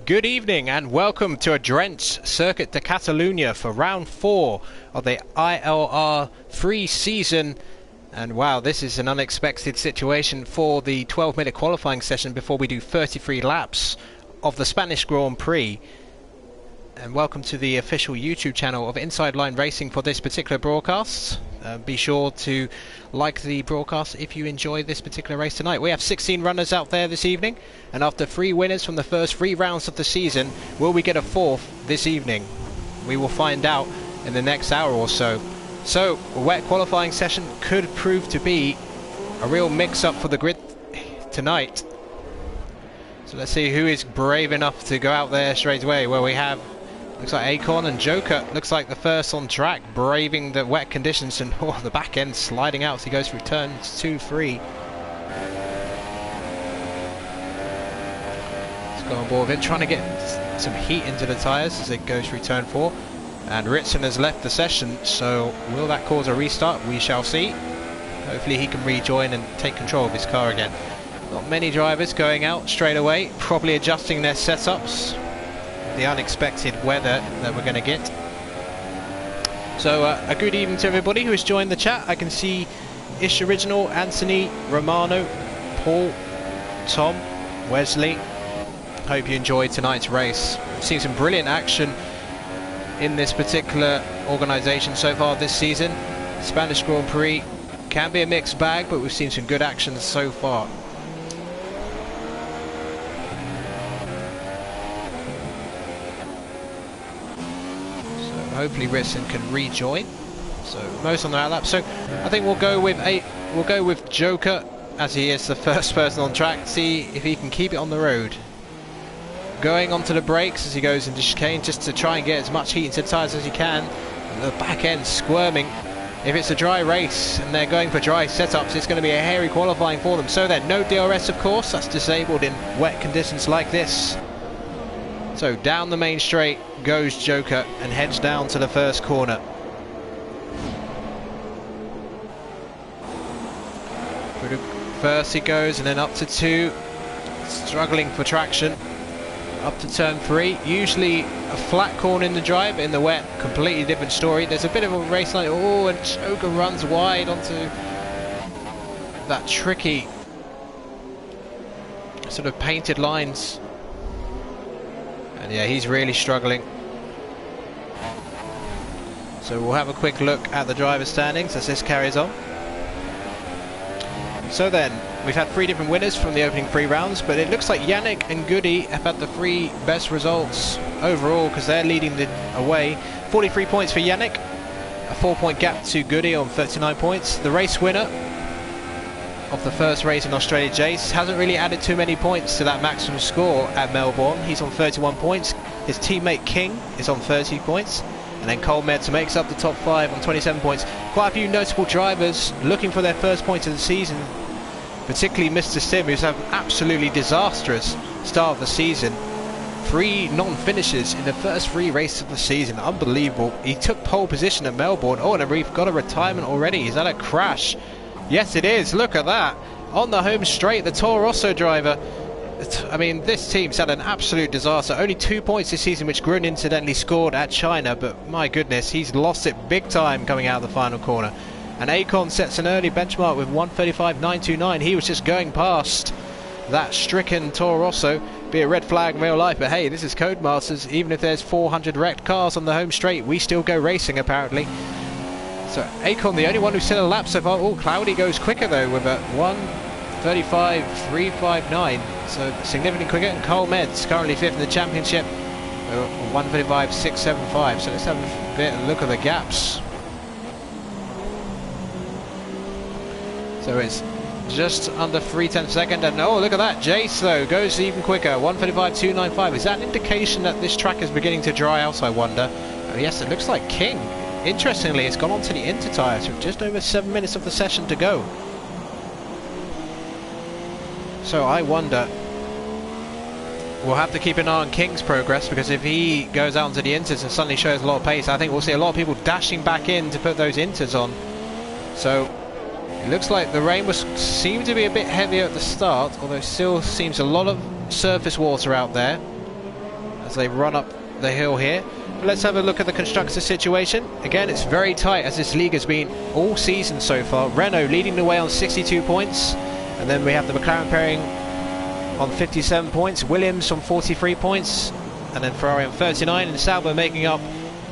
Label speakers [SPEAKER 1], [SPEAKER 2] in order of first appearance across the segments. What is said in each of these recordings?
[SPEAKER 1] Good evening and welcome to a drenched Circuit de Catalunya for round 4 of the ILR3 season. And wow, this is an unexpected situation for the 12-minute qualifying session before we do 33 laps of the Spanish Grand Prix. And welcome to the official YouTube channel of Inside Line Racing for this particular broadcast. Be sure to like the broadcast if you enjoy this particular race tonight. We have 16 runners out there this evening, and after 3 winners from the first 3 rounds of the season, will we get a 4th this evening? We will find out in the next hour or so. So, a wet qualifying session could prove to be a real mix-up for the grid tonight. So let's see who is brave enough to go out there straight away. Well, we have, looks like Akon and Joker, looks like the first on track, braving the wet conditions, and the back end sliding out as he goes through turns 2, 3. Let's go on board with him, trying to get some heat into the tyres as it goes through turn 4. And Ritson has left the session, so will that cause a restart? We shall see. Hopefully he can rejoin and take control of his car again. Not many drivers going out straight away, probably adjusting their setups. The unexpected weather that we're going to get. So a good evening to everybody who has joined the chat. I can see Ish Original, Anthony, Romano, Paul, Tom, Wesley. Hope you enjoyed tonight's race. We've seen some brilliant action in this particular organisation so far this season. Spanish Grand Prix can be a mixed bag, but we've seen some good action so far. Hopefully Ritson can rejoin. So most on the outlap. So I think we'll go with Joker as he is the first person on track. See if he can keep it on the road. Going onto the brakes as he goes into chicane, just to try and get as much heat into the tyres as he can. And the back end squirming. If it's a dry race and they're going for dry setups, it's going to be a hairy qualifying for them. So then, no DRS of course. That's disabled in wet conditions like this. So down the main straight goes Joker and heads down to the first corner. Through the first he goes and then up to 2. Struggling for traction. Up to turn 3. Usually a flat corner in the drive. In the wet, completely different story. There's a bit of a race line. Oh, and Joker runs wide onto that tricky sort of painted lines. And yeah, he's really struggling. So we'll have a quick look at the driver's standings as this carries on. So then, we've had 3 different winners from the opening 3 rounds, but it looks like Yannick and Goody have had the 3 best results overall because they're leading the away. 43 points for Yannick, a 4-point gap to Goody on 39 points. The race winner of the first race in Australia, Jace, hasn't really added too many points to that maximum score at Melbourne. He's on 31 points. His teammate King is on 30 points. And then Cole Meds makes up the top 5 on 27 points. Quite a few notable drivers looking for their first points of the season. Particularly Mr. Sim, who's had an absolutely disastrous start of the season. 3 non-finishes in the first 3 races of the season. Unbelievable. He took pole position at Melbourne. Oh, and we've got a retirement already. Is that a crash? Yes, it is. Look at that. On the home straight, the Toro Rosso driver. I mean, this team's had an absolute disaster. Only 2 points this season, which Grun incidentally scored at China. But my goodness, he's lost it big time coming out of the final corner. And Akon sets an early benchmark with 1:35.929. He was just going past that stricken Toro Rosso. Be a red flag in real life. But hey, this is Codemasters. Even if there's 400 wrecked cars on the home straight, we still go racing apparently. So Akon, the only one who's still a lap so far. Oh, Cloudy goes quicker though with a 1:35.359. So significantly quicker. And Cole Meds currently 5th in the championship. 1:35.675. So let's have a bit of a look at the gaps. So it's just under 3/10 of a second. And oh, look at that. Jace though goes even quicker. 1:35.295. Is that an indication that this track is beginning to dry out, I wonder? Oh yes, it looks like King. Interestingly, it's gone on to the inter tyres with just over 7 minutes of the session to go. So I wonder, we'll have to keep an eye on King's progress, because if he goes out into the inters and suddenly shows a lot of pace, I think we'll see a lot of people dashing back in to put those inters on. So it looks like the rain seemed to be a bit heavier at the start, although still seems a lot of surface water out there. as they run up the hill here. But let's have a look at the constructor situation. Again, it's very tight, as this league has been all season so far. Renault leading the way on 62 points, and then we have the McLaren pairing on 57 points, Williams on 43 points, and then Ferrari on 39, and Sauber making up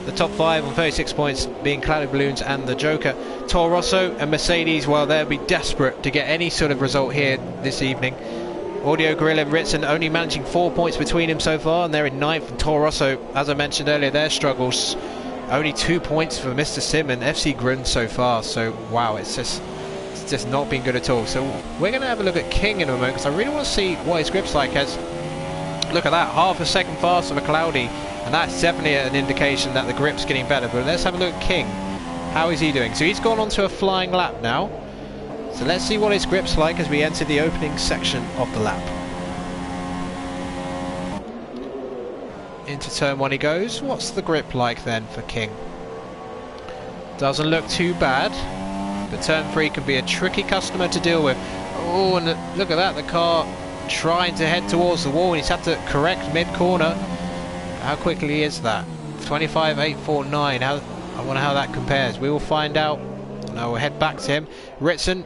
[SPEAKER 1] the top 5 on 36 points, being Clouded Balloons and the Joker. Toro Rosso and Mercedes, well, they'll be desperate to get any sort of result here this evening. Audio Gorilla and Ritson only managing 4 points between them so far, and they're in 9th. And Toro Rosso, as I mentioned earlier, their struggles, only 2 points for Mr. Sim and FC Grun so far. So wow, it's just not been good at all. So we're going to have a look at King in a moment, because I really want to see what his grip's like. As look at that, half a second faster for Cloudy, and that's definitely an indication that the grip's getting better. But let's have a look at King. How is he doing? So he's gone onto a flying lap now. So let's see what his grip's like as we enter the opening section of the lap. Into turn 1 he goes. What's the grip like then for King? Doesn't look too bad, but turn 3 can be a tricky customer to deal with. Oh, and look at that, the car trying to head towards the wall, and he's had to correct mid-corner. How quickly is that? 25.849. I wonder how that compares. We will find out. Now we'll head back to him. Ritson,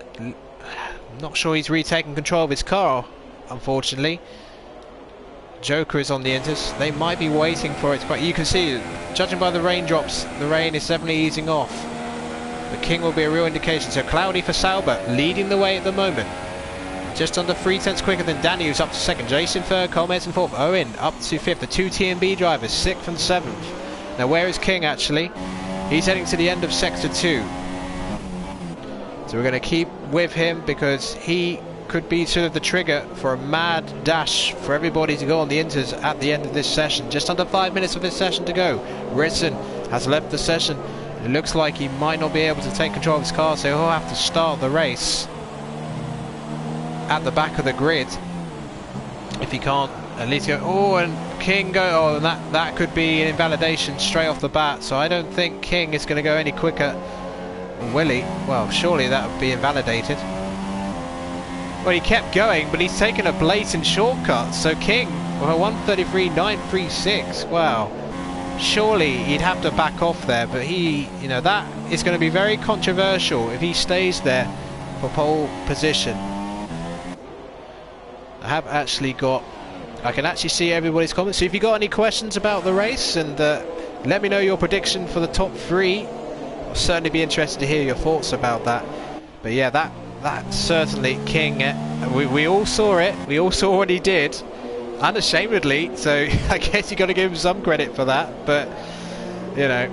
[SPEAKER 1] not sure he's retaken control of his car, unfortunately. Joker is on the inters. They might be waiting for it. But you can see, judging by the raindrops, the rain is definitely easing off. The King will be a real indication. So Cloudy for Sauber, leading the way at the moment. Just under 3/10 quicker than Danny, who's up to 2nd. Jason 3rd, Colmez in 4th. Owen up to 5th. The 2 TMB drivers, 6th and 7th. Now where is King actually? He's heading to the end of Sector 2. So we're going to keep with him, because he could be sort of the trigger for a mad dash for everybody to go on the inters at the end of this session. Just under 5 minutes of this session to go. Ritson has left the session. It looks like he might not be able to take control of his car, so he'll have to start the race at the back of the grid. If he can't at least go, oh, and King go, oh, and that could be an invalidation straight off the bat. So I don't think King is going to go any quicker. Willie, well, surely that would be invalidated. Well, he kept going, but he's taken a blatant shortcut. So King, with a 1:33.936, wow. Surely he'd have to back off there, but he, you know, that is going to be very controversial if he stays there for pole position. I can actually see everybody's comments. So if you got any questions about the race, and let me know your prediction for the top 3. I'll certainly be interested to hear your thoughts about that. But yeah, that certainly King, we all saw it. We all saw what he did, unashamedly. So I guess you got to give him some credit for that. But you know,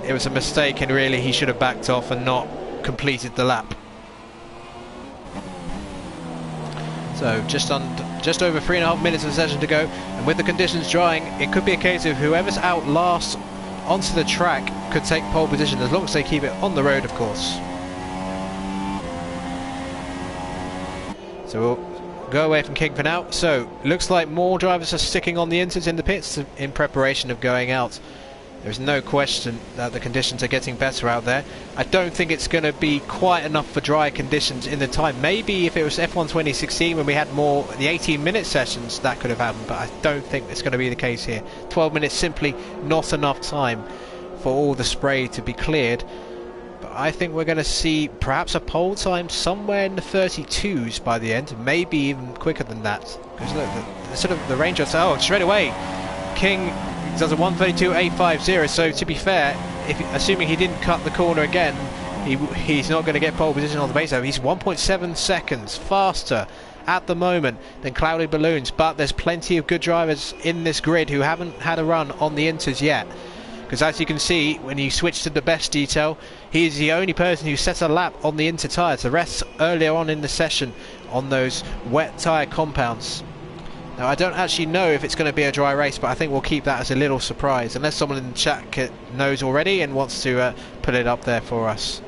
[SPEAKER 1] it was a mistake, and really he should have backed off and not completed the lap. So just over 3.5 minutes of the session to go, and with the conditions drying, it could be a case of whoever's out last onto the track could take pole position, as long as they keep it on the road, of course. So we'll go away from King for now. So looks like more drivers are sticking on the inters in the pits in preparation of going out. There's no question that the conditions are getting better out there. I don't think it's going to be quite enough for dry conditions in the time. Maybe if it was F1 2016 when we had more the 18-minute sessions, that could have happened, but I don't think it's going to be the case here. 12 minutes simply not enough time for all the spray to be cleared. But I think we're going to see perhaps a pole time somewhere in the 32s by the end, maybe even quicker than that. Because look, the range of, oh, straight away King does a 1:32.850. So to be fair, assuming he didn't cut the corner again, he's not going to get pole position on the base. He's 1.7 seconds faster at the moment than Clouded Balloons, but there's plenty of good drivers in this grid who haven't had a run on the inters yet. Because as you can see, when you switch to the best detail, he's the only person who set a lap on the inter tyres. The rest earlier on in the session on those wet tyre compounds. Now I don't actually know if it's going to be a dry race, but I think we'll keep that as a little surprise, unless someone in the chat knows already and wants to put it up there for us.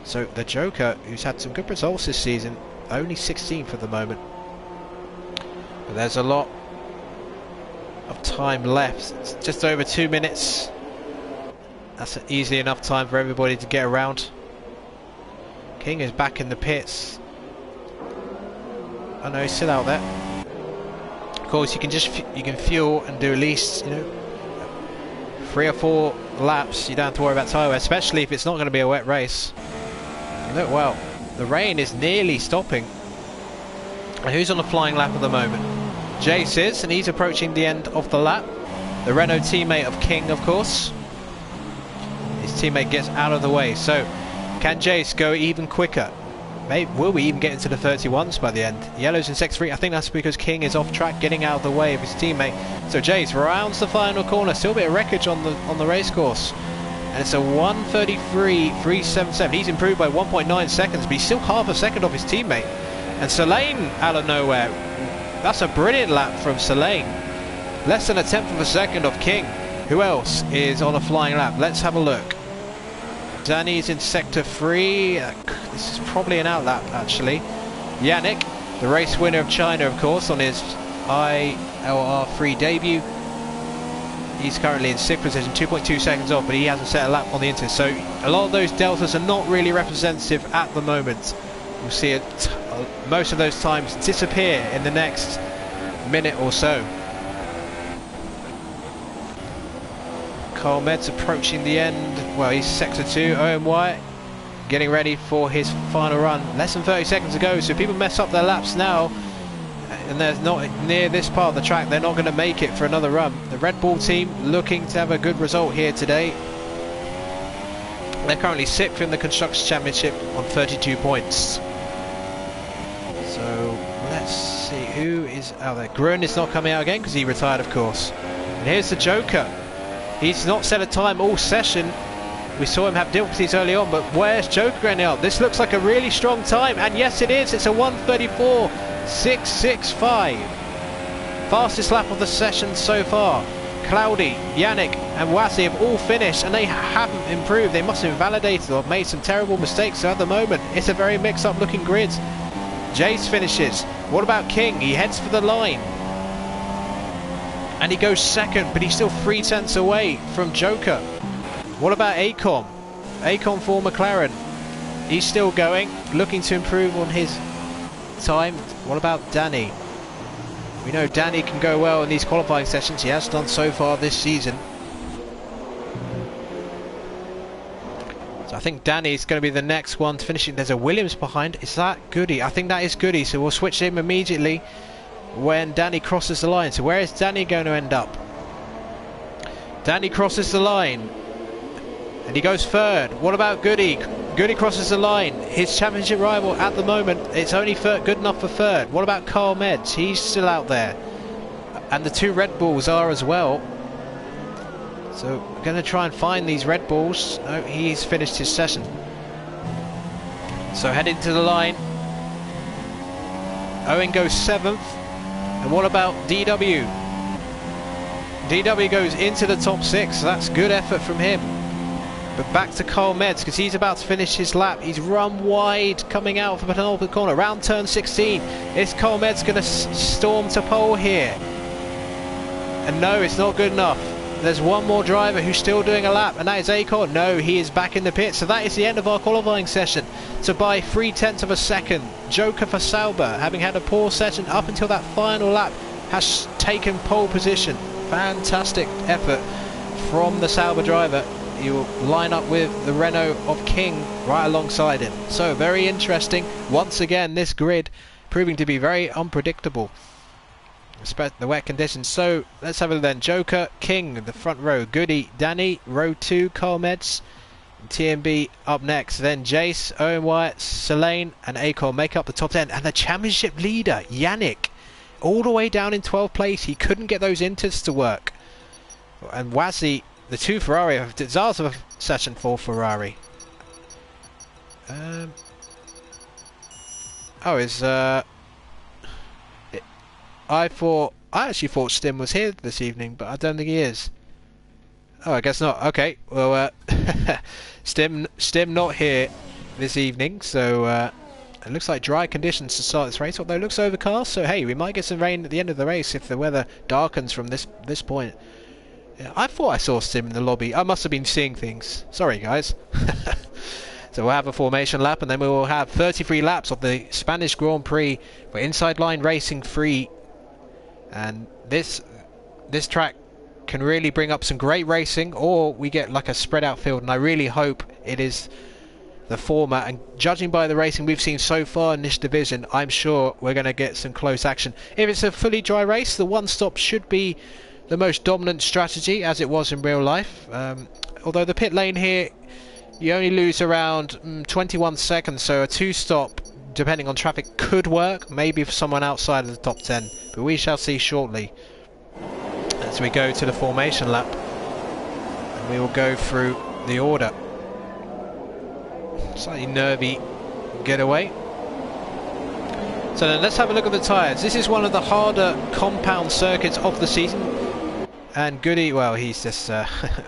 [SPEAKER 1] So the Joker, who's had some good results this season, only 16th at the moment. But there's a lot of time left. It's just over 2 minutes. That's easily enough time for everybody to get around. King is back in the pits. Oh no, he's still out there. course, you can fuel and do at least, you know, 3 or 4 laps. You don't have to worry about tyre wear, especially if it's not going to be a wet race. And look, well, the rain is nearly stopping. And who's on a flying lap at the moment? Jace is, and he's approaching the end of the lap. The Renault teammate of King, of course. His teammate gets out of the way. So, can Jace go even quicker? Maybe, will we even get into the 31s by the end? Yellow's in Sector 3. I think that's because King is off track, getting out of the way of his teammate. So Jace rounds the final corner. Still a bit of wreckage on the race course. And it's a 1:33.377. He's improved by 1.9 seconds, but he's still half a second off his teammate. And Selene out of nowhere. That's a brilliant lap from Selene. Less than 1/10 of a second of King. Who else is on a flying lap? Let's have a look. Danny's in Sector 3. This is probably an out lap, actually. Yannick, the race winner of China, of course, on his ILR3 debut. He's currently in 6th position, 2.2 seconds off, but he hasn't set a lap on the inside. So a lot of those deltas are not really representative at the moment. We'll see it, most of those times disappear in the next minute or so. Carl Med's approaching the end. Well, he's Sector 2. Owen White getting ready for his final run. Less than 30 seconds to go, so if people mess up their laps now and they're not near this part of the track, they're not going to make it for another run. The Red Bull team looking to have a good result here today. They're currently 6th in the Constructors' Championship on 32 points. So let's see who is out there. Grun is not coming out again because he retired, of course. And here's the Joker. He's not set a time all session. We saw him have difficulties early on, but where's Joker going out? This looks like a really strong time, and yes it is. It's a 1:34.665. Fastest lap of the session so far. Cloudy, Yannick and Wasi have all finished, and they haven't improved. They must have invalidated or made some terrible mistakes. So at the moment, it's a very mixed up looking grid. Jace finishes. What about King? He heads for the line. And he goes second, but he's still 3/10 away from Joker. What about Acon? Acon for McLaren. He's still going, looking to improve on his time. What about Danny? We know Danny can go well in these qualifying sessions. He has done so far this season. So I think Danny's going to be the next one to finish. There's a Williams behind. Is that Goody? I think that is Goody, so we'll switch him immediately when Danny crosses the line. So where is Danny going to end up? Danny crosses the line and he goes third. What about Goody? Goody crosses the line. His championship rival at the moment, it's only good enough for third. What about Carl Meds? He's still out there, and the 2 Red Bulls are as well. So we're going to try and find these Red Bulls. No, he's finished his session. So heading to the line. Owen goes 7th. And what about DW? DW goes into the top 6, so that's good effort from him. But back to Carl Meds, because he's about to finish his lap. He's run wide coming out of the penultimate corner. Around turn 16. Is Carl Meds going to storm to pole here? And no, it's not good enough. There's one more driver who's still doing a lap, and that is Acon. No, he is back in the pit. So that is the end of our qualifying session. So by 3/10 of a second, Joker for Sauber, having had a poor session up until that final lap, has taken pole position. Fantastic effort from the Sauber driver. He will line up with the Renault of King right alongside him. So very interesting. Once again, this grid proving to be very unpredictable. Respect the wet conditions. So let's have it then. Joker, King, the front row. Goody, Danny, row 2, Carl Meds, TMB up next. Then Jace, Owen Wyatt, Selene and Acon make up the top 10. And the championship leader, Yannick, all the way down in 12th place. He couldn't get those inters to work. And Wazzy, the 2 Ferrari, a disaster of session for Ferrari. I actually thought Stim was here this evening, but I don't think he is. Oh, I guess not. Okay, well, Stim not here this evening, so it looks like dry conditions to start this race, although it looks overcast, so hey, we might get some rain at the end of the race if the weather darkens from this point. Yeah, I thought I saw Stim in the lobby. I must have been seeing things. Sorry, guys. So we'll have a formation lap, and then we will have 33 laps of the Spanish Grand Prix for Inside Line Racing 3 And this track can really bring up some great racing, or we get like a spread out field, and I really hope it is the former. And judging by the racing we've seen so far in this division, I'm sure we're going to get some close action. If it's a fully dry race, the one stop should be the most dominant strategy, as it was in real life. Although the pit lane here, you only lose around 21 seconds, so a two stop, depending on traffic, could work, maybe for someone outside of the top 10, but we shall see shortly as we go to the formation lap, and we will go through the order. Slightly nervy getaway. So then let's have a look at the tyres. This is one of the harder compound circuits of the season, and Goody, well, he's just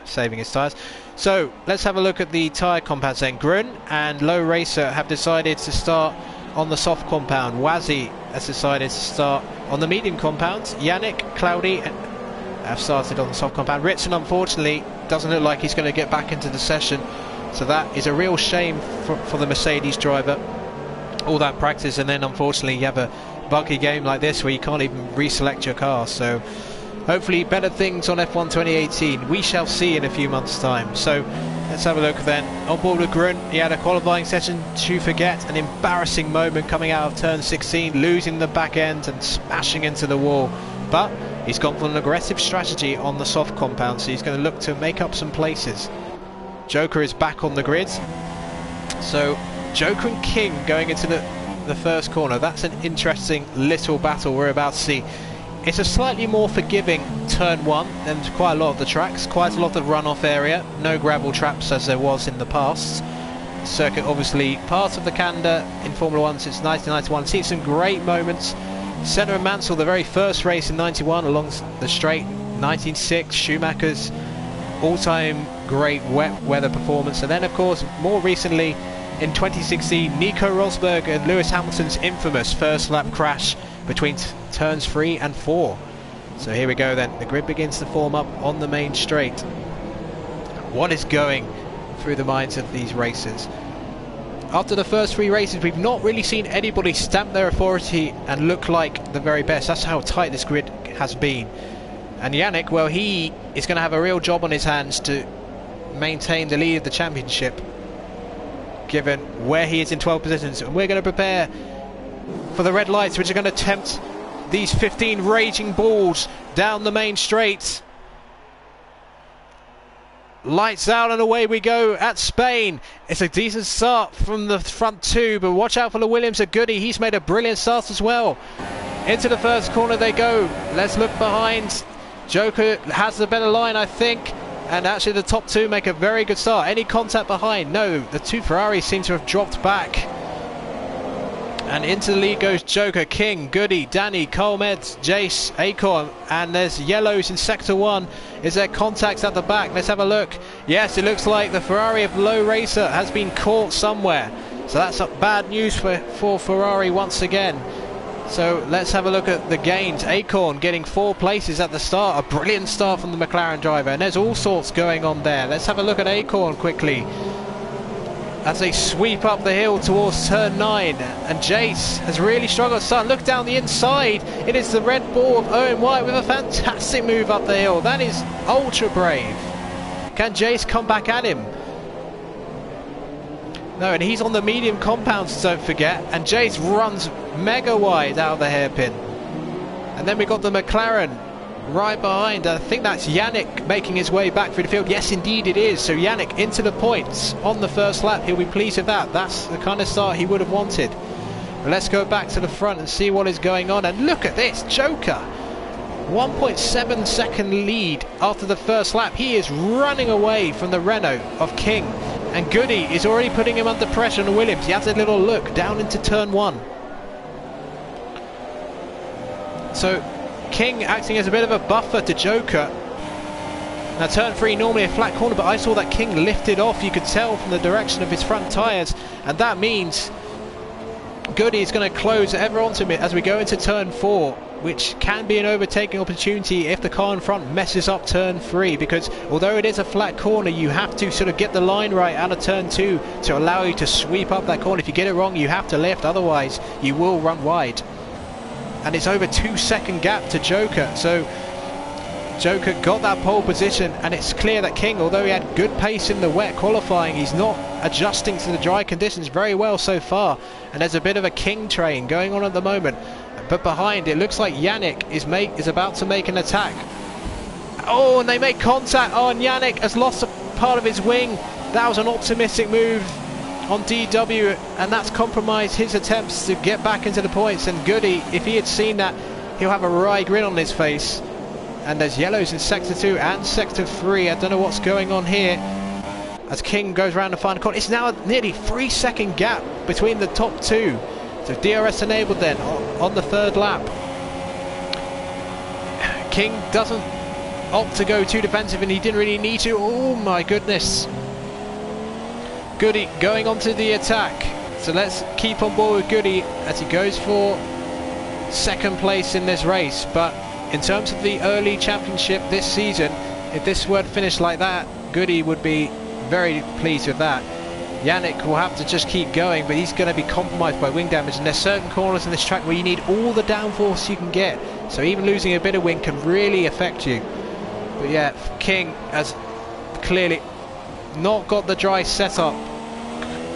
[SPEAKER 1] saving his tyres. So let's have a look at the tyre compounds then. Grun and Low Racer have decided to start on the soft compound. Wazzy has decided to start on the medium compound. Yannick, Cloudy have started on the soft compound. Ritson, unfortunately, doesn't look like he's going to get back into the session, so that is a real shame for the Mercedes driver. All that practice, and then unfortunately you have a buggy game like this where you can't even reselect your car. So hopefully better things on F1 2018. We shall see in a few months' time. So let's have a look then. On board with Grun, he had a qualifying session to forget. An embarrassing moment coming out of turn 16, losing the back end and smashing into the wall. But he's gone for an aggressive strategy on the soft compound, so he's going to look to make up some places. Joker is back on the grid. So Joker and King going into the first corner. That's an interesting little battle we're about to see. It's a slightly more forgiving turn 1 than quite a lot of the tracks. Quite a lot of runoff area. No gravel traps as there was in the past. Circuit obviously part of the calendar in Formula 1 since 1991. Seen some great moments. Senna and Mansell, the very first race in 91 along the straight. 1906, Schumacher's all-time great wet weather performance. And then of course more recently in 2016, Nico Rosberg and Lewis Hamilton's infamous first lap crash between turns 3 and 4. So here we go then. The grid begins to form up on the main straight. What is going through the minds of these racers? After the first 3 races, we've not really seen anybody stamp their authority and look like the very best. That's how tight this grid has been. And Yannick, well, he is going to have a real job on his hands to maintain the lead of the championship, given where he is in 12 positions. And we're going to prepare for the red lights, which are going to tempt these 15 raging bulls down the main straight. Lights out and away we go at Spain. It's a decent start from the front 2, but watch out for the Williams of Goody. He's made a brilliant start as well. Into the first corner they go. Let's look behind. Joker has the better line, I think, and actually the top 2 make a very good start. Any contact behind? No, the 2 Ferraris seem to have dropped back. And into the lead goes Joker, King, Goody, Danny, Colmeds, Jace, Acorn, and there's yellows in sector 1. Is there contacts at the back? Let's have a look. Yes, it looks like the Ferrari of Low Racer has been caught somewhere. So that's bad news for Ferrari once again. So let's have a look at the gains. Acorn getting 4 places at the start. A brilliant start from the McLaren driver, and there's all sorts going on there. Let's have a look at Acorn quickly as they sweep up the hill towards turn 9, and Jace has really struggled to start. Look down the inside, it is the Red Bull of Owen White with a fantastic move up the hill. That is ultra brave. Can Jace come back at him? No, and he's on the medium compounds, don't forget, and Jace runs mega wide out of the hairpin. And then we got the McLaren right behind. I think that's Yannick making his way back through the field. Yes, indeed it is. So Yannick into the points on the first lap. He'll be pleased with that. That's the kind of start he would have wanted. But let's go back to the front and see what is going on. And look at this, Joker. 1.7 second lead after the first lap. He is running away from the Renault of King. And Goody is already putting him under pressure on Williams. He has a little look down into turn 1. So King acting as a bit of a buffer to Joker. Now turn 3 normally a flat corner, but I saw that King lifted off, you could tell from the direction of his front tyres, and that means Goody is going to close ever onto him as we go into turn 4, which can be an overtaking opportunity if the car in front messes up turn 3, because although it is a flat corner, you have to sort of get the line right out of turn 2 to allow you to sweep up that corner. If you get it wrong, you have to lift, otherwise you will run wide. and it's over 2-second gap to Joker. So Joker got that pole position, and it's clear that King, although he had good pace in the wet qualifying, he's not adjusting to the dry conditions very well so far, and there's a bit of a King train going on at the moment. But behind, it looks like Yannick is about to make an attack. Oh, and they make contact. Oh, and Yannick has lost a part of his wing. That was an optimistic move on DW, and that's compromised his attempts to get back into the points. And Goody, if he had seen that, he'll have a wry grin on his face. And there's yellows in Sector 2 and Sector 3. I don't know what's going on here as King goes around the final corner. It's now a nearly 3-second gap between the top two. So DRS enabled then on the third lap. King doesn't opt to go too defensive, and he didn't really need to. Oh my goodness. Goody going on to the attack. So let's keep on board with Goody as he goes for second place in this race. But in terms of the early championship this season, if this were to finish like that, Goody would be very pleased with that. Yannick will have to just keep going, but he's going to be compromised by wing damage, and there's certain corners in this track where you need all the downforce you can get, so even losing a bit of wing can really affect you. But yeah, King has clearly not got the dry setup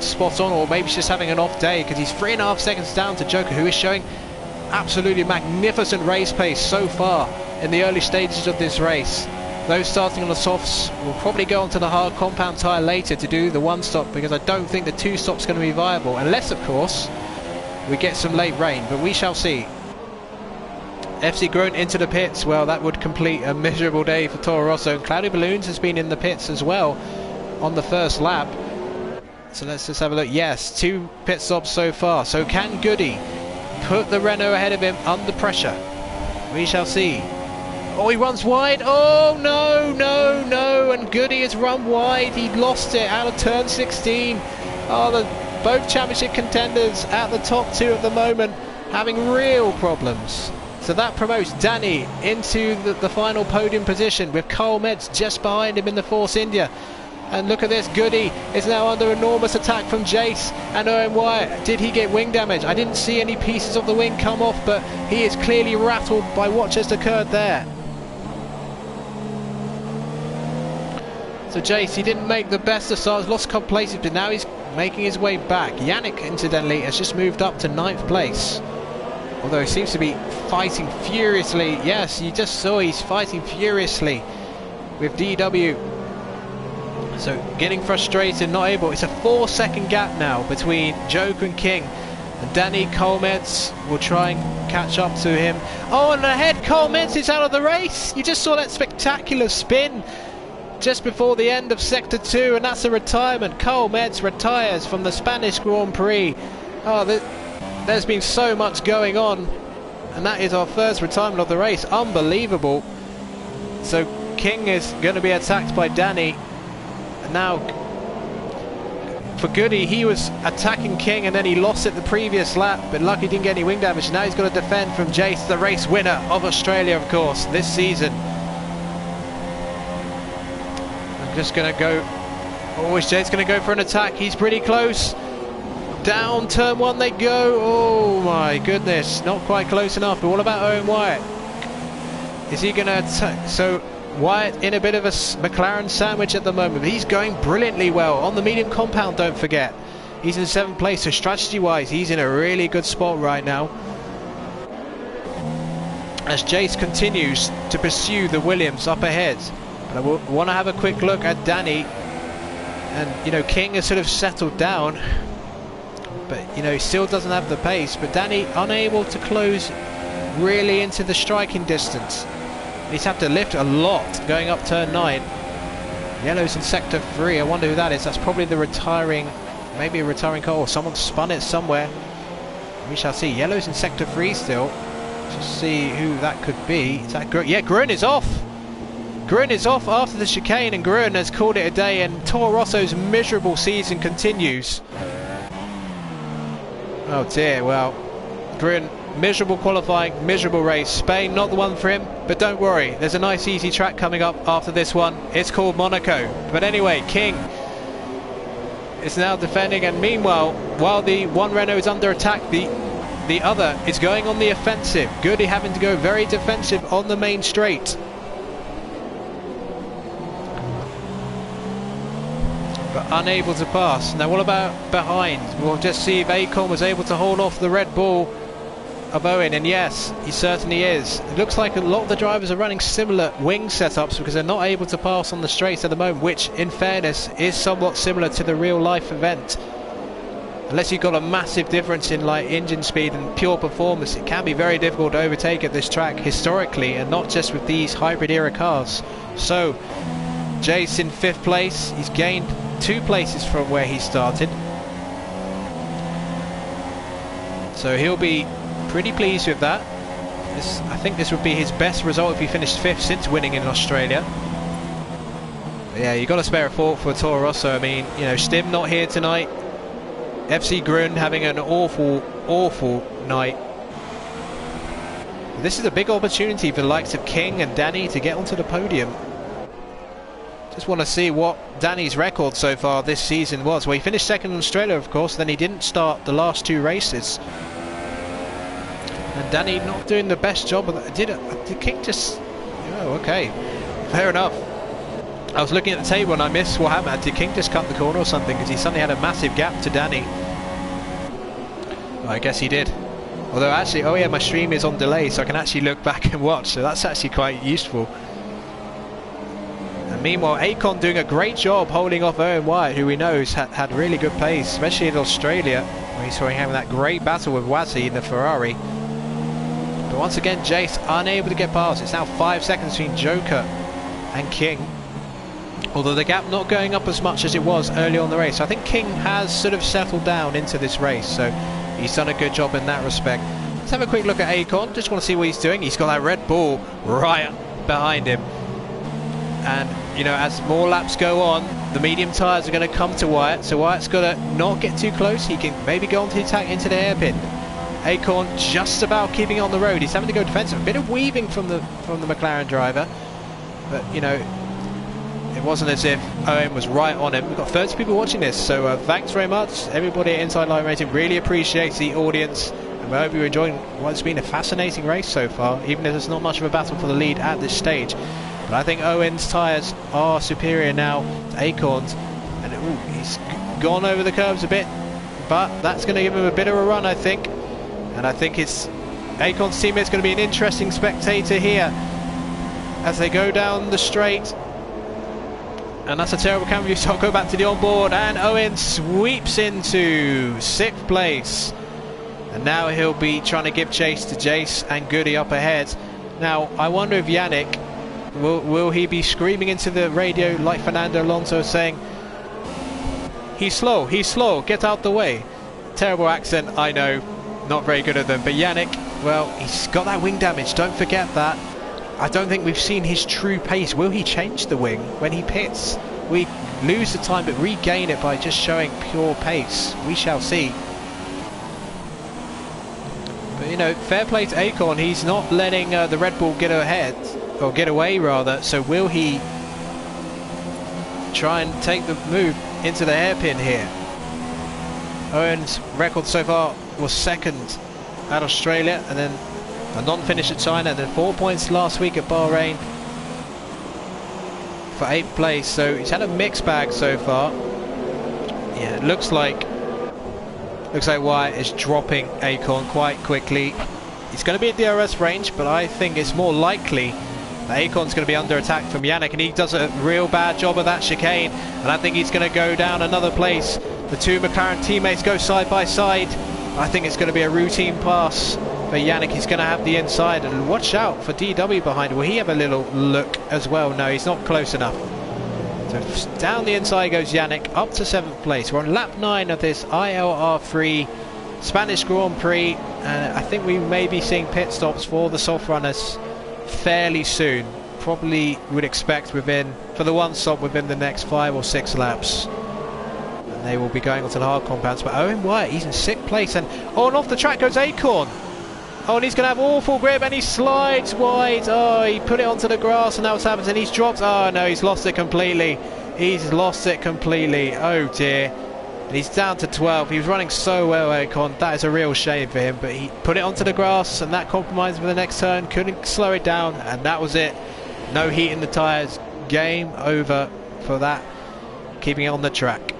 [SPEAKER 1] spot on, or maybe he's just having an off day, because he's 3.5 seconds down to Joker, who is showing absolutely magnificent race pace so far in the early stages of this race. Those starting on the softs will probably go onto the hard compound tyre later to do the one stop, because I don't think the two stop's going to be viable, unless of course we get some late rain, but we shall see. FC Groen into the pits. Well, that would complete a miserable day for Toro Rosso, and Cloudy Balloons has been in the pits as well on the first lap. So let's just have a look. Yes, 2 pit stops so far. So can Goody put the Renault ahead of him under pressure? We shall see. Oh, he runs wide. Oh, no, no, no. And Goody has run wide. He lost it out of turn 16. Oh, both championship contenders at the top 2 at the moment having real problems. So that promotes Danny into the final podium position, with Carl Metz just behind him in the Force India. And look at this, Goody is now under enormous attack from Jace and Owen Wyatt. Did he get wing damage? I didn't see any pieces of the wing come off, but he is clearly rattled by what just occurred there. So Jace, he didn't make the best of starts, lost a couple places, but now he's making his way back. Yannick, incidentally, has just moved up to 9th place. Although he seems to be fighting furiously. Yes, you just saw he's fighting furiously with DW. So getting frustrated, not able. It's a 4-second gap now between Joker and King. And Danny Colmetz will try and catch up to him. Oh, and ahead, Colmetz is out of the race. You just saw that spectacular spin just before the end of Sector 2, and that's a retirement. Colmetz retires from the Spanish Grand Prix. Oh, there's been so much going on, and that is our first retirement of the race. Unbelievable. So King is going to be attacked by Danny. And now for Goody, he was attacking King and then he lost it the previous lap, but lucky he didn't get any wing damage. Now he's got to defend from Jace, the race winner of Australia, of course, this season. I'm just going to go. Oh, is Jace going to go for an attack? He's pretty close. Down turn 1 they go. Oh my goodness, not quite close enough. But what about Owen Wyatt? Is he going to attack? So Wyatt in a bit of a McLaren sandwich at the moment, but he's going brilliantly well on the medium compound, don't forget. He's in 7th place, so strategy wise he's in a really good spot right now, as Jace continues to pursue the Williams up ahead. But I want to have a quick look at Danny, and you know, King has sort of settled down, but you know, he still doesn't have the pace. But Danny unable to close really into the striking distance. He's had to lift a lot going up turn 9. Yellows in Sector 3. I wonder who that is. That's probably the retiring, maybe a retiring car, or someone spun it somewhere. We shall see. Yellows in Sector 3 still. Just see who that could be. Is that Groen? Yeah, Groen is off. Groen is off after the chicane, and Groen has called it a day, and Toro Rosso's miserable season continues. Oh dear, well, Groen, miserable qualifying, miserable race. Spain, not the one for him, but don't worry, there's a nice easy track coming up after this one. It's called Monaco. But anyway, King is now defending, and meanwhile, while the one Renault is under attack, the the other is going on the offensive. Goody having to go very defensive on the main straight. But unable to pass. Now what about behind? We'll just see if Acorn was able to hold off the Red Bull of Owen, and yes, he certainly is. It looks like a lot of the drivers are running similar wing setups because they're not able to pass on the straight at the moment, which in fairness is somewhat similar to the real life event. Unless you've got a massive difference in like engine speed and pure performance, it can be very difficult to overtake at this track historically, and not just with these hybrid era cars. So Jace in 5th place, he's gained 2 places from where he started, so he'll be pretty pleased with that. I think this would be his best result if he finished 5th since winning in Australia. But yeah, you've got to spare a thought for Toro Rosso. I mean, you know, Stim not here tonight, FC Grun having an awful night. This is a big opportunity for the likes of King and Danny to get onto the podium. Just want to see what Danny's record so far this season was. Well, he finished 2nd in Australia, of course, then he didn't start the last 2 races. And Danny not doing the best job of that. Did King just... Oh, okay. Fair enough. I was looking at the table and I missed what happened. Did King just cut the corner or something? Because he suddenly had a massive gap to Danny. Well, I guess he did. Although actually, oh yeah, my stream is on delay, so I can actually look back and watch. So that's actually quite useful. And meanwhile, Acon doing a great job holding off Owen Wyatt, who we know has had really good pace, especially in Australia, where he's having that great battle with Wazzy in the Ferrari. But once again, Jace unable to get past. It's now 5 seconds between Joker and King. Although the gap not going up as much as it was early on in the race. So I think King has sort of settled down into this race, so he's done a good job in that respect. Let's have a quick look at Acon. Just want to see what he's doing. He's got that Red Bull right behind him. And, you know, as more laps go on, the medium tyres are going to come to Wyatt. So Wyatt's got to not get too close. He can maybe go on to the attack into the hairpin. Acorn just about keeping on the road. He's having to go defensive. A bit of weaving from the McLaren driver. But, you know, it wasn't as if Owen was right on him. We've got 30 people watching this, so thanks very much. Everybody at Inside Line Racing really appreciates the audience, and we hope you're enjoying what's been a fascinating race so far, even if there's not much of a battle for the lead at this stage. But I think Owen's tyres are superior now to Acorn's, and ooh, he's gone over the curbs a bit, but that's going to give him a bit of a run, I think. And I think it's Acorn's teammate's going to be an interesting spectator here as they go down the straight. And that's a terrible camera view, so I'll go back to the onboard, and Owen sweeps into 6th place. And now he'll be trying to give chase to Jace and Goody up ahead. Now, I wonder if Yannick, will he be screaming into the radio like Fernando Alonso saying, he's slow, get out the way. Terrible accent, I know, not very good at them. But Yannick, well, he's got that wing damage, don't forget that. I don't think we've seen his true pace. Will he change the wing when he pits? We lose the time but regain it by just showing pure pace. We shall see. But you know, fair play to Acorn. He's not letting the Red Bull get ahead, or get away rather. So will he try and take the move into the hairpin here? Owen's record so far was 2nd at Australia, and then a non-finish at China, and then 4 points last week at Bahrain for 8th place. So he's had a mixed bag so far. Yeah, it looks like Wyatt is dropping Acorn quite quickly. He's going to be at DRS range, but I think it's more likely that Acorn's going to be under attack from Yannick, and he does a real bad job of that chicane, and I think he's going to go down another place. The 2 McLaren teammates go side by side. I think it's going to be a routine pass for Yannick. He's going to have the inside, and watch out for DW behind. Will he have a little look as well? No, he's not close enough. So down the inside goes Yannick, up to 7th place. We're on lap 9 of this ILR3 Spanish Grand Prix, and I think we may be seeing pit stops for the soft runners fairly soon. Probably would expect for the one stop within the next 5 or 6 laps. And they will be going onto the hard compounds. But Owen Wyatt, he's in 6th place, and on off the track goes Acorn. Oh, and he's going to have awful grip, and he slides wide. Oh, he put it onto the grass, and now what's happened, and he's dropped. Oh no, he's lost it completely. He's lost it completely. Oh dear. And he's down to 12. He was running so well, Ocon. That is a real shame for him, but he put it onto the grass, and that compromised for the next turn. Couldn't slow it down, and that was it. No heat in the tyres. Game over for that. Keeping it on the track.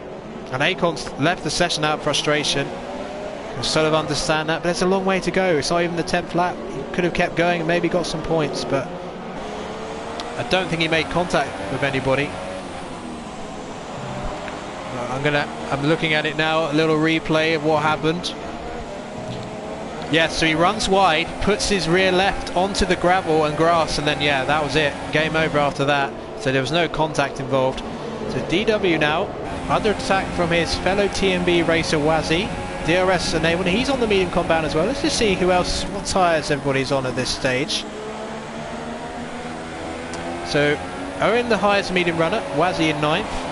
[SPEAKER 1] And Acon's left the session out of frustration. I sort of understand that, but there's a long way to go. It's not even the 10th lap. He could have kept going and maybe got some points, but I don't think he made contact with anybody. I'm looking at it now, a little replay of what happened. Yeah, so he runs wide, puts his rear left onto the gravel and grass, and then yeah, that was it. Game over after that. So there was no contact involved. So DW now under attack from his fellow TMB racer Wazzy. DRS enabled. He's on the medium compound as well. Let's just see who else, what tyres everybody's on at this stage. So Owen, the highest medium runner, Wazzy in 9th.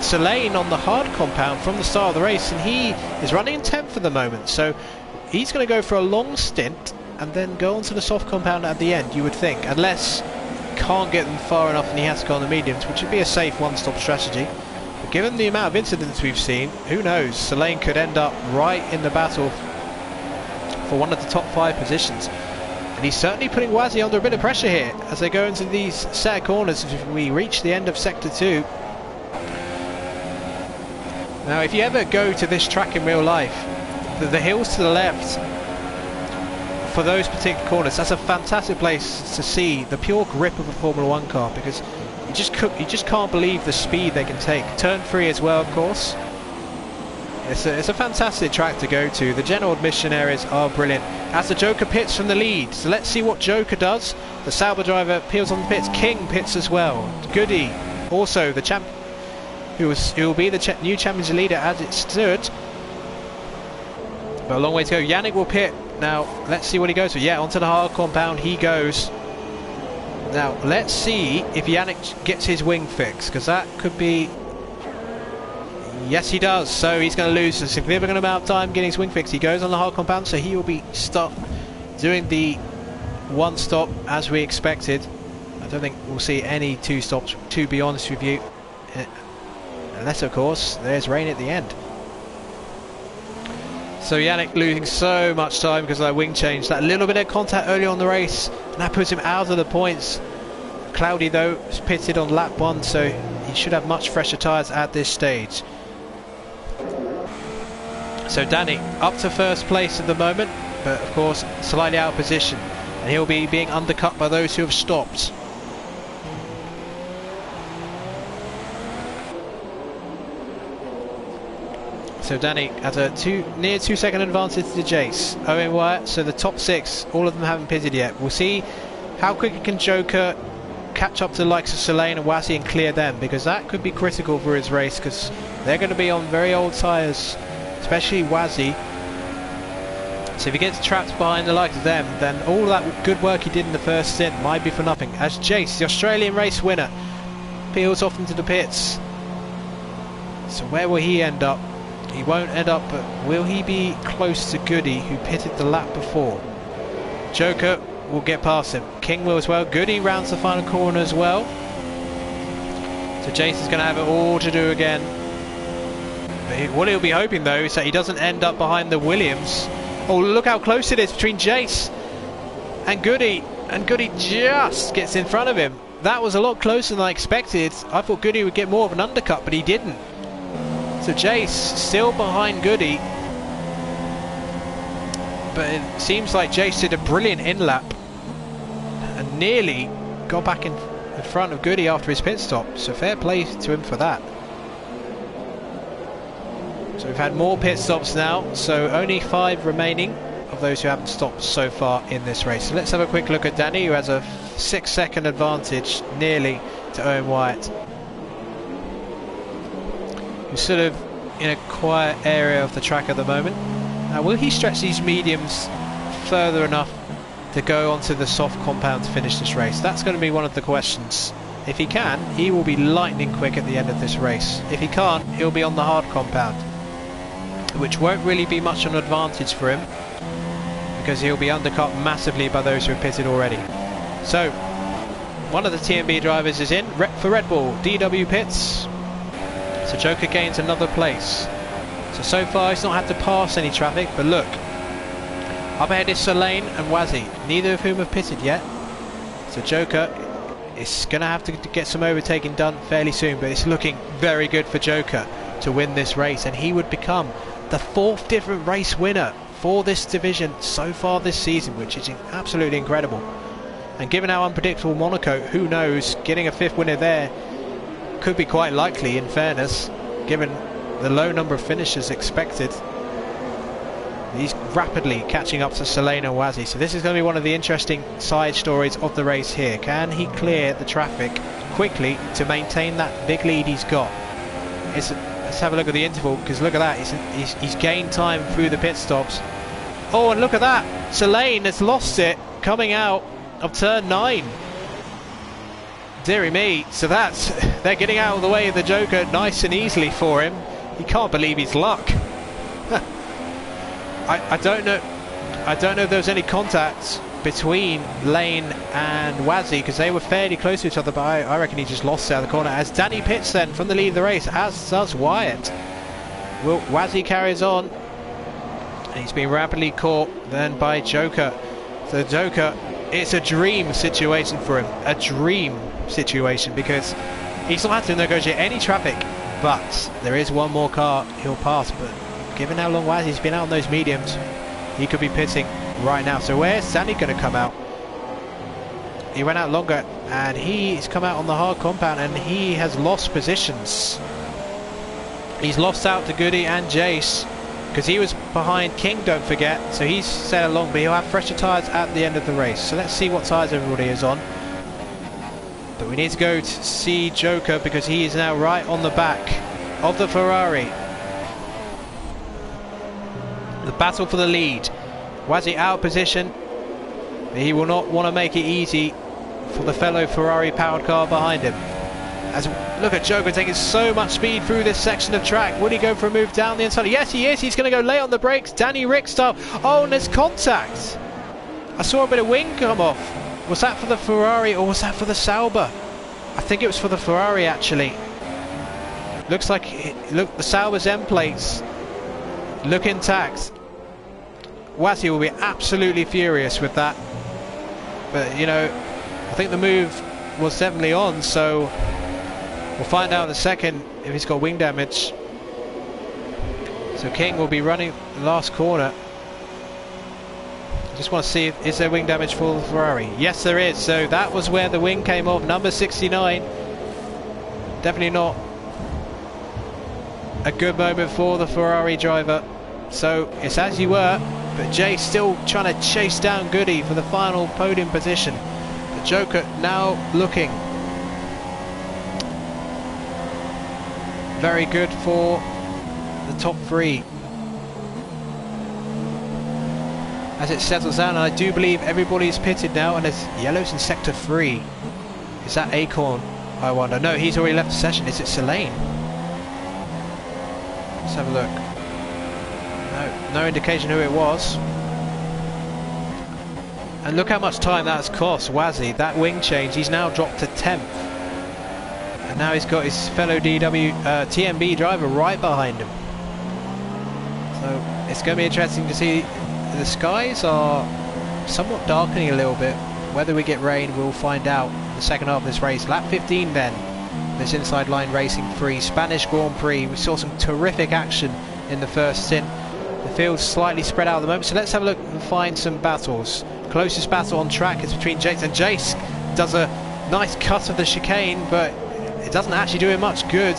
[SPEAKER 1] Selene on the hard compound from the start of the race, and he is running in 10th at the moment. So he's going to go for a long stint and then go onto the soft compound at the end, you would think, unless he can't get them far enough and he has to go on the mediums, which would be a safe one-stop strategy. But given the amount of incidents we've seen, who knows, Selene could end up right in the battle for one of the top 5 positions. And he's certainly putting Wazzy under a bit of pressure here as they go into these set of corners as we reach the end of Sector 2. Now, if you ever go to this track in real life, the hills to the left, for those particular corners, that's a fantastic place to see the pure grip of a Formula 1 car, because you just can't believe the speed they can take. Turn 3 as well, of course. It's a fantastic track to go to. The general admission areas are brilliant. As the Joker pits from the lead, so let's see what Joker does. The Sauber driver peels on the pits. King pits as well. Goody, also the champ, who will be the new Champions leader as it stood. But a long way to go. Yannick will pit. Now, let's see what he goes for. Yeah, onto the hard compound he goes. Now, let's see if Yannick gets his wing fixed, because that could be... Yes, he does. So he's going to lose a significant amount of time getting his wing fixed. He goes on the hard compound, so he will be stopped doing the one stop as we expected. I don't think we'll see any 2 stops, to be honest with you. Unless, of course, there's rain at the end. So Yannick losing so much time because of that wing change. That little bit of contact early on the race, and that puts him out of the points. Cloudy, though, is pitted on lap 1, so he should have much fresher tyres at this stage. So Danny up to first place at the moment, but of course slightly out of position, and he'll be being undercut by those who have stopped. So Danny has a near 2 second advantage to Jace. Owen Wyatt, so the top 6, all of them haven't pitted yet. We'll see how quickly can Joker catch up to the likes of Selene and Wazzy and clear them, because that could be critical for his race, because they're going to be on very old tyres, especially Wazzy. So if he gets trapped behind the likes of them, then all that good work he did in the first stint might be for nothing. As Jace, the Australian race winner, peels off into the pits. So where will he end up? He won't end up, but will he be close to Goody, who pitted the lap before? Joker will get past him. King will as well. Goody rounds the final corner as well. So Jason's going to have it all to do again. But what he'll be hoping, though, is that he doesn't end up behind the Williams. Oh, look how close it is between Jace and Goody. And Goody just gets in front of him. That was a lot closer than I expected. I thought Goody would get more of an undercut, but he didn't. So Jace still behind Goody, but it seems like Jace did a brilliant in-lap and nearly got back in front of Goody after his pit stop, so fair play to him for that. So we've had more pit stops now, so only 5 remaining of those who haven't stopped so far in this race. So let's have a quick look at Danny, who has a 6 second advantage nearly to Owen Wyatt, who's sort of in a quiet area of the track at the moment. Now, will he stretch these mediums further enough to go onto the soft compound to finish this race? That's going to be one of the questions. If he can, he will be lightning quick at the end of this race. If he can't, he'll be on the hard compound, which won't really be much of an advantage for him, because he'll be undercut massively by those who have pitted already. So, one of the TMB drivers is in for Red Bull. DW pits. So Joker gains another place. So far he's not had to pass any traffic, but look, up ahead is Solane and Wazzy, neither of whom have pitted yet. So Joker is going to have to get some overtaking done fairly soon, but it's looking very good for Joker to win this race, and he would become the 4th different race winner for this division so far this season, which is absolutely incredible. And given how unpredictable Monaco, who knows, getting a 5th winner there could be quite likely, in fairness, given the low number of finishes expected. He's rapidly catching up to Solane and Wazzy, so this is going to be one of the interesting side stories of the race here. Can he clear the traffic quickly to maintain that big lead he's got? Let's have a look at the interval, because look at that, he's gained time through the pit stops. Oh, and look at that, Solane has lost it coming out of turn 9. Deary me, so they're getting out of the way of the Joker nice and easily for him. He can't believe his luck. I don't know if there was any contact between Lane and Wazzy, because they were fairly close to each other, but I reckon he just lost it out of the corner as Danny pits then from the lead of the race, as does Wyatt. Well, Wazzy carries on, and he's been rapidly caught then by Joker. So Joker, it's a dream situation for him, a dream situation, because he's not had to negotiate any traffic, but there is one more car he'll pass. But given how long Wazzy's been out on those mediums, he could be pitting right now. So where's Danny going to come out? He went out longer, and he's come out on the hard compound, and he has lost positions. He's lost out to Goody and Jace, because he was behind King, don't forget, so he's set along, but he'll have fresher tyres at the end of the race. So let's see what tyres everybody is on. But we need to go to see Joker, because he is now right on the back of the Ferrari. The battle for the lead. Wazzy out of position. He will not want to make it easy for the fellow Ferrari powered car behind him. As look at Joker taking so much speed through this section of track. Would he go for a move down the inside? Yes, he is. He's going to go late on the brakes. Danny Rick style. Oh, and there's contact. I saw a bit of wing come off. Was that for the Ferrari or was that for the Sauber? I think it was for the Ferrari actually. Looks like look, the Sauber's end plates look intact. Wazzy will be absolutely furious with that, but you know, I think the move was definitely on, so we'll find out in a second if he's got wing damage. So King will be running the last corner. I just want to see if is there wing damage for the Ferrari. Yes, there is. So that was where the wing came off, number 69. Definitely not a good moment for the Ferrari driver. So it's as you were, but Jay still trying to chase down Goody for the final podium position. The Joker now looking very good for the top 3 as it settles down. And I do believe everybody's pitted now, and there's yellows in sector 3. Is that Acorn, I wonder? No, he's already left the session. Is it Solane? Let's have a look. No indication who it was. And look how much time that's cost Wazzy. That wing change, he's now dropped to 10th. And now he's got his fellow TMB driver right behind him. So it's going to be interesting to see. The skies are somewhat darkening a little bit. Whether we get rain, we'll find out in the second half of this race. Lap 15 then. This inside line racing 3 Spanish Grand Prix. We saw some terrific action in the first stint. The field's slightly spread out at the moment, so let's have a look and find some battles. Closest battle on track is between Jace, and Jace does a nice cut of the chicane, but it doesn't actually do him much good,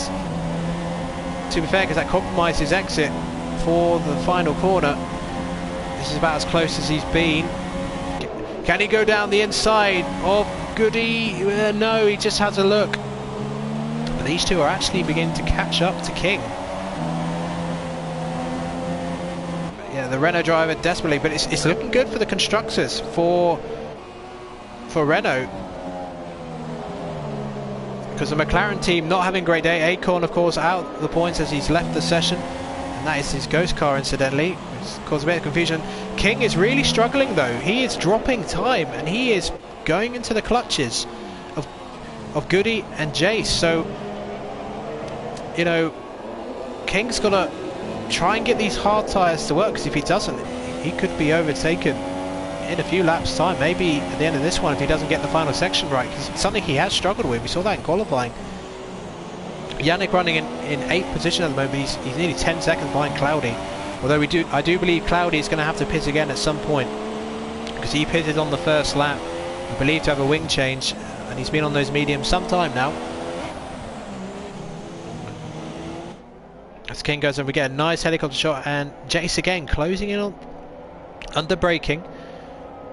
[SPEAKER 1] to be fair, because that compromises his exit for the final corner. This is about as close as he's been. Can he go down the inside of Goody? No, he just has a look. But these two are actually beginning to catch up to King. Yeah, the Renault driver desperately, but it's looking good for the constructors, for Renault, because the McLaren team not having a great day. Acorn, of course, out the points as he's left the session, and that is his ghost car, incidentally. It's caused a bit of confusion. King is really struggling though. He is dropping time, and he is going into the clutches of Goody and Jace. So, you know, King's got to try and get these hard tyres to work, because if he doesn't, he could be overtaken in a few laps time, maybe at the end of this one, if he doesn't get the final section right, because it's something he has struggled with. We saw that in qualifying. Yannick running in 8th position at the moment. He's nearly 10 seconds behind Cloudy, although I do believe Cloudy is going to have to pit again at some point, because he pitted on the first lap, I believe, to have a wing change, and he's been on those mediums some time now. As King goes over, we get a nice helicopter shot, and Jace again closing in on under braking.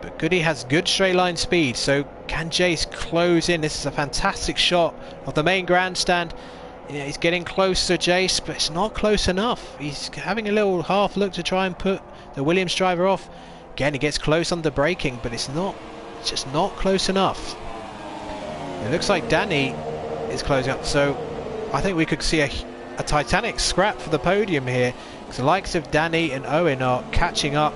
[SPEAKER 1] But Goody has good straight line speed, so can Jace close in? This is a fantastic shot of the main grandstand. He's getting close to Jace, but it's not close enough. He's having a little half look to try and put the Williams driver off. Again, he gets close under braking, but it's just not close enough. It looks like Danny is closing up, so I think we could see a titanic scrap for the podium here, because the likes of Danny and Owen are catching up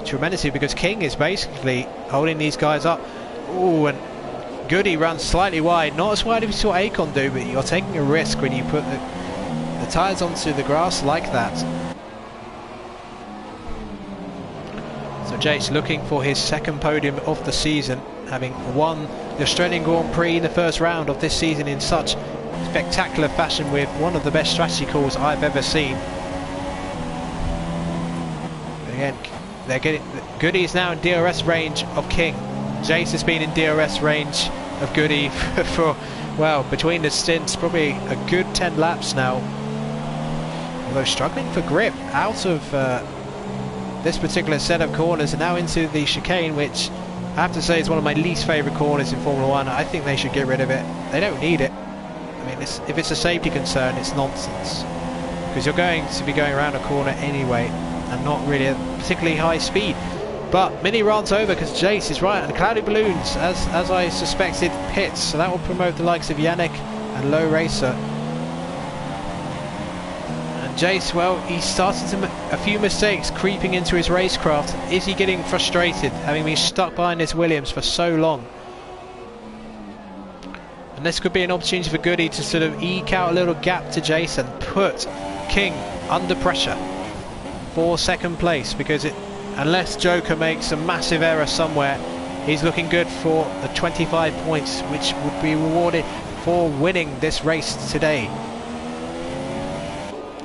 [SPEAKER 1] tremendously, because King is basically holding these guys up. Ooh, and Goody runs slightly wide, not as wide as we saw Akon do, but you're taking a risk when you put the tyres onto the grass like that. So Jace looking for his second podium of the season, having won the Australian Grand Prix in the first round of this season in such spectacular fashion, with one of the best strategy calls I've ever seen. Again, they're getting Goody is now in DRS range of King. Jace has been in DRS range of Goody for well, between the stints, probably a good 10 laps now. Although struggling for grip out of this particular set of corners, and now into the chicane, which I have to say is one of my least favourite corners in Formula 1. I think they should get rid of it. They don't need it. I mean, if it's a safety concern, it's nonsense, because you're going to be going around a corner anyway, and not really at particularly high speed. But Mini runs over because Jace is right, and Cloudy Balloons, as I suspected, pits, so that will promote the likes of Yannick and Low Racer. And Jace, well, he started to make a few mistakes creeping into his racecraft. Is he getting frustrated, having been stuck behind his Williams for so long? And this could be an opportunity for Goody to sort of eke out a little gap to Jace and put King under pressure for second place, because unless Joker makes a massive error somewhere, he's looking good for the 25 points, which would be rewarded for winning this race today.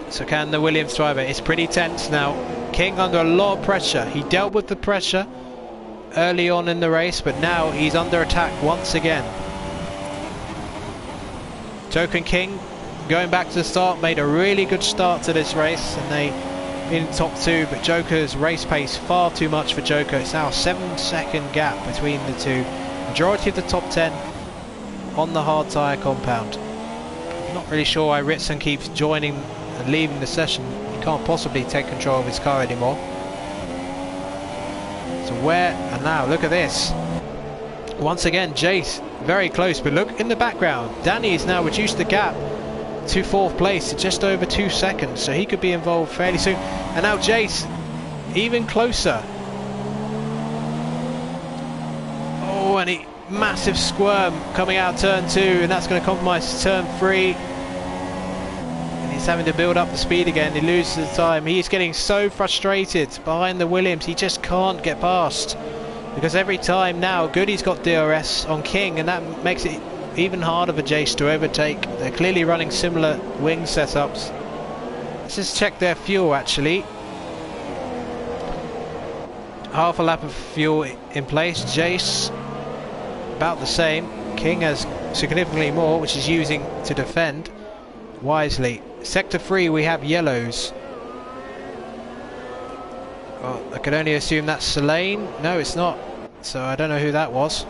[SPEAKER 1] So can the Williams driver? It's pretty tense now. King under a lot of pressure. He dealt with the pressure early on in the race, but now he's under attack once again. Joker and King going back to the start, made a really good start to this race, and they in top two, but Joker's race pace far too much for Joker. It's now a 7-second gap between the two. Majority of the top 10 on the hard tyre compound. Not really sure why Ritson keeps joining and leaving the session. He can't possibly take control of his car anymore. So where, and now look at this. Once again, Jace very close, but look in the background. Danny has now reduced the gap to 4th place to just over 2 seconds, so he could be involved fairly soon. And now Jace even closer. Oh, and he massive squirm coming out turn 2, and that's going to compromise turn 3. And he's having to build up the speed again. He loses the time. He's getting so frustrated behind the Williams, he just can't get past, because every time now Goody's got DRS on King, and that makes it even harder for Jace to overtake. They're clearly running similar wing setups. Let's just check their fuel actually. Half a lap of fuel in place. Jace about the same. King has significantly more, which he's using to defend wisely. Sector 3 we have yellows. Well, I could only assume that's Selene. No, it's not, so I don't know who that was.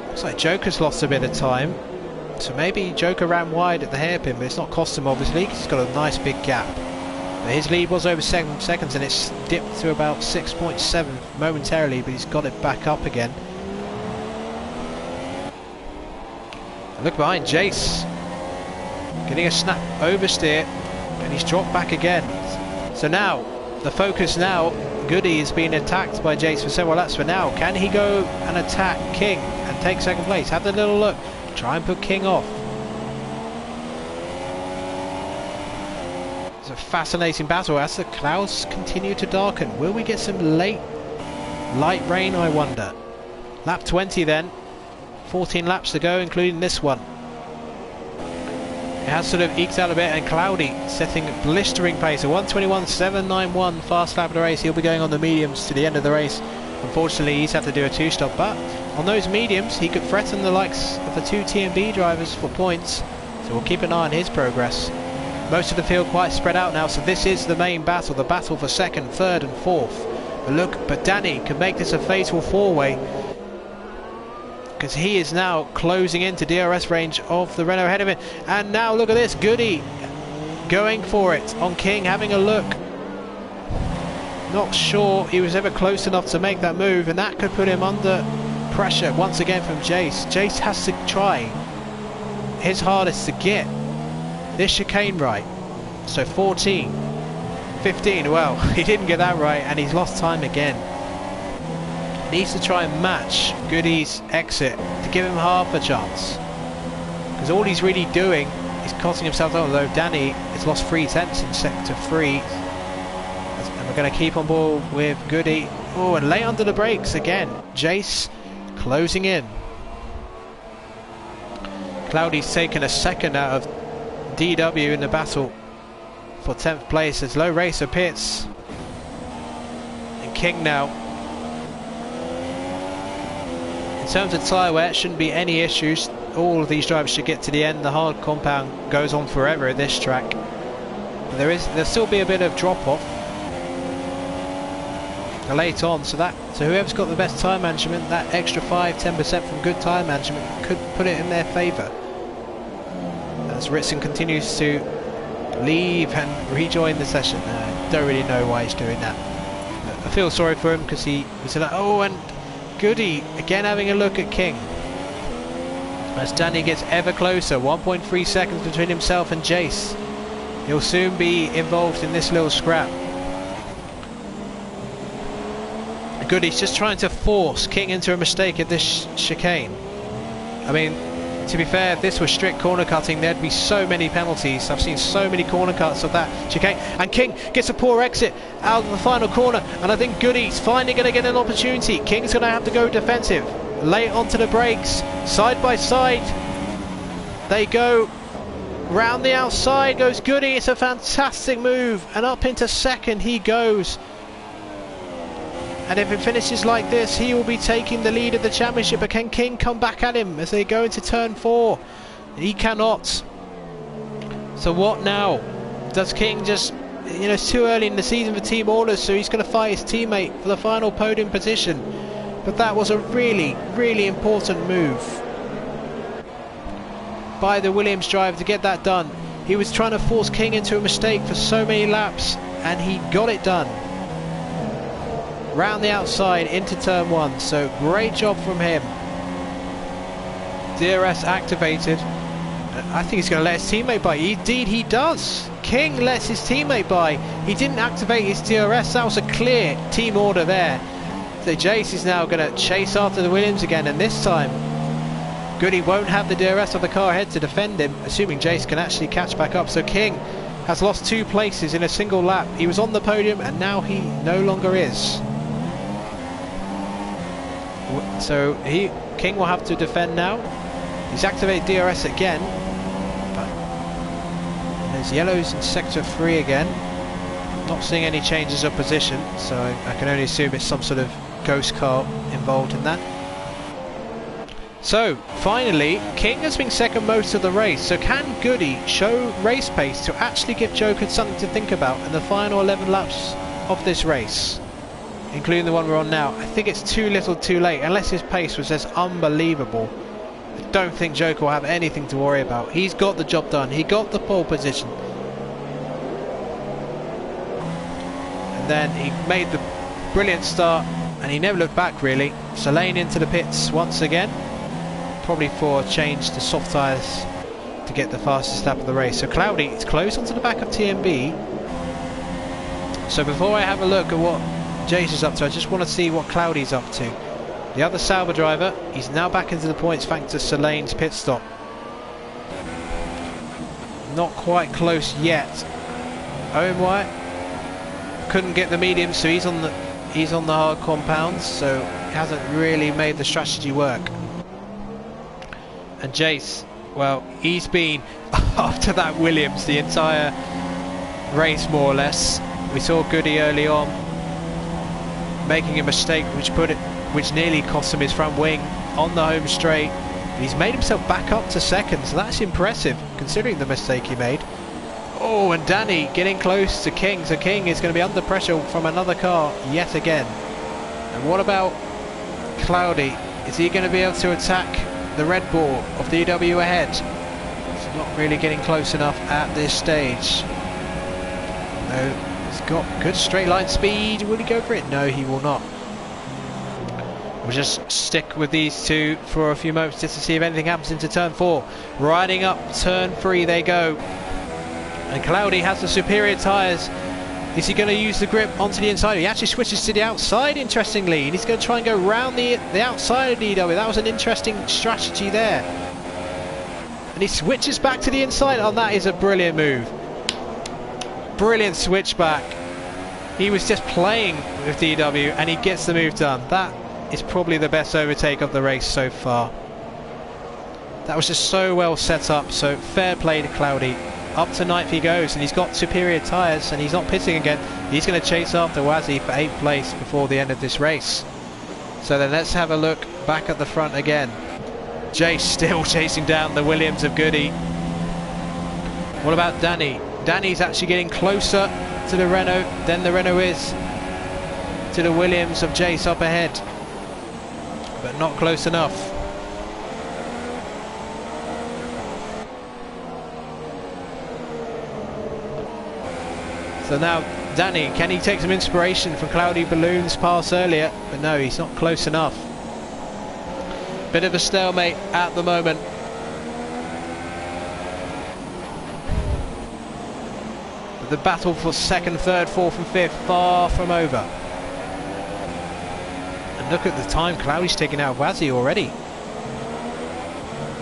[SPEAKER 1] Looks like Joker's lost a bit of time, so maybe Joker ran wide at the hairpin, but it's not cost him obviously, because he's got a nice big gap. But his lead was over 7 seconds, and it's dipped to about 6.7 momentarily, but he's got it back up again. And look behind, Jace getting a snap oversteer, and he's dropped back again. So now the focus now, Goody is being attacked by Jace for several laps, but now can he go and attack King and take second place? Have a little look, try and put King off. It's a fascinating battle as the clouds continue to darken. Will we get some late light rain, I wonder? Lap 20 then. 14 laps to go, including this one. It has sort of eked out a bit, and Cloudy setting blistering pace. A 1:21.791 fast lap of the race. He'll be going on the mediums to the end of the race. Unfortunately, he's had to do a two-stop, but on those mediums, he could threaten the likes of the two TMB drivers for points. So we'll keep an eye on his progress. Most of the field quite spread out now, so this is the main battle, the battle for second, third and fourth. But Danny can make this a fatal four-way, because he is now closing into DRS range of the Renault ahead of him. And now look at this, Goody going for it on King, having a look. Not sure he was ever close enough to make that move, and that could put him under pressure once again from Jace. Jace has to try his hardest to get this chicane right. So 14, 15, well, he didn't get that right, and he's lost time again. Needs to try and match Goody's exit to give him half a chance, because all he's really doing is costing himself, although Danny has lost 3/10 in sector 3. And we're going to keep on board with Goody. Oh, and lay under the brakes again. Jace closing in. Cloudy's taken a second out of DW in the battle for 10th place as Low Racer pits. And King now. In terms of tyre wear, it shouldn't be any issues. All of these drivers should get to the end. The hard compound goes on forever at this track. But there'll still be a bit of drop off late on, so whoever's got the best tyre management, that extra 5-10% from good tyre management could put it in their favour. As Ritson continues to leave and rejoin the session. I don't really know why he's doing that. I feel sorry for him because he was like, oh, and Goody again having a look at King. As Danny gets ever closer, 1.3 seconds between himself and Jace. He'll soon be involved in this little scrap. Goody's just trying to force King into a mistake at this chicane. I mean, to be fair, if this was strict corner cutting, there'd be so many penalties. I've seen so many corner cuts of that chicane. And King gets a poor exit out of the final corner. And I think Goody's finally going to get an opportunity. King's going to have to go defensive. Lay it onto the brakes. Side by side. They go. Round the outside goes Goody. It's a fantastic move. And up into second he goes. And if it finishes like this, he will be taking the lead of the championship. But can King come back at him as they go into turn 4? He cannot. So what now? Does King just, it's too early in the season for team orders, so he's going to fight his teammate for the final podium position. But that was a really, really important move by the Williams driver to get that done. He was trying to force King into a mistake for so many laps, and he got it done. Round the outside into turn 1, so great job from him. DRS activated. I think he's going to let his teammate by. Indeed he does. King lets his teammate by. He didn't activate his DRS. That was a clear team order there. So Jace is now going to chase after the Williams again, and this time Goody won't have the DRS of the car ahead to defend him, assuming Jace can actually catch back up. So King has lost 2 places in a single lap. He was on the podium and now he no longer is. So King will have to defend now. He's activated DRS again, but there's yellows in sector 3 again. Not seeing any changes of position, so I can only assume it's some sort of ghost car involved in that. So finally, King has been second most of the race. So can Goody show race pace to actually give Joker something to think about in the final 11 laps of this race, including the one we're on now? I think it's too little too late, unless his pace was just unbelievable. I don't think Joker will have anything to worry about. He's got the job done. He got the pole position. And then he made the brilliant start, and he never looked back really. So lane into the pits once again, probably for a change to soft tyres to get the fastest lap of the race. So Cloudy, it's close onto the back of TMB. So before I have a look at what Jace is up to, I just want to see what Cloudy's up to. The other Sauber driver, he's now back into the points thanks to Solane's pit stop. Not quite close yet. Owen White couldn't get the medium, so he's on the hard compounds, so he hasn't really made the strategy work. And Jace, well, he's been after that Williams the entire race more or less. We saw Goody early on making a mistake which nearly cost him his front wing on the home straight. He's made himself back up to second, so that's impressive considering the mistake he made. Oh, and Danny getting close to King, so King is going to be under pressure from another car yet again. And what about Cloudy? Is he going to be able to attack the Red Bull of DW ahead? He's not really getting close enough at this stage. No. He's got good straight line speed. Will he go for it? No, he will not. We'll just stick with these two for a few moments just to see if anything happens into turn 4. Riding up turn 3 they go. And Cloudy has the superior tyres. Is he going to use the grip onto the inside? He actually switches to the outside, interestingly. And he's going to try and go round the outside of DW. That was an interesting strategy there. And he switches back to the inside. Oh, that is a brilliant move. Brilliant switchback. He was just playing with DW and he gets the move done. That is probably the best overtake of the race so far. That was just so well set up, so fair play to Cloudy. Up to 9th he goes, and he's got superior tyres and he's not pitting again. He's going to chase after Wazzy for 8th place before the end of this race. So then let's have a look back at the front again. Jace still chasing down the Williams of Goody. What about Danny? Danny's actually getting closer to the Renault than the Renault is to the Williams of Jace up ahead, but not close enough. So now Danny, can he take some inspiration from Cloudy Balloon's pass earlier? But no, he's not close enough. Bit of a stalemate at the moment. The battle for 2nd, 3rd, 4th and 5th far from over. And look at the time Cloudy's taken out of Wazzy already.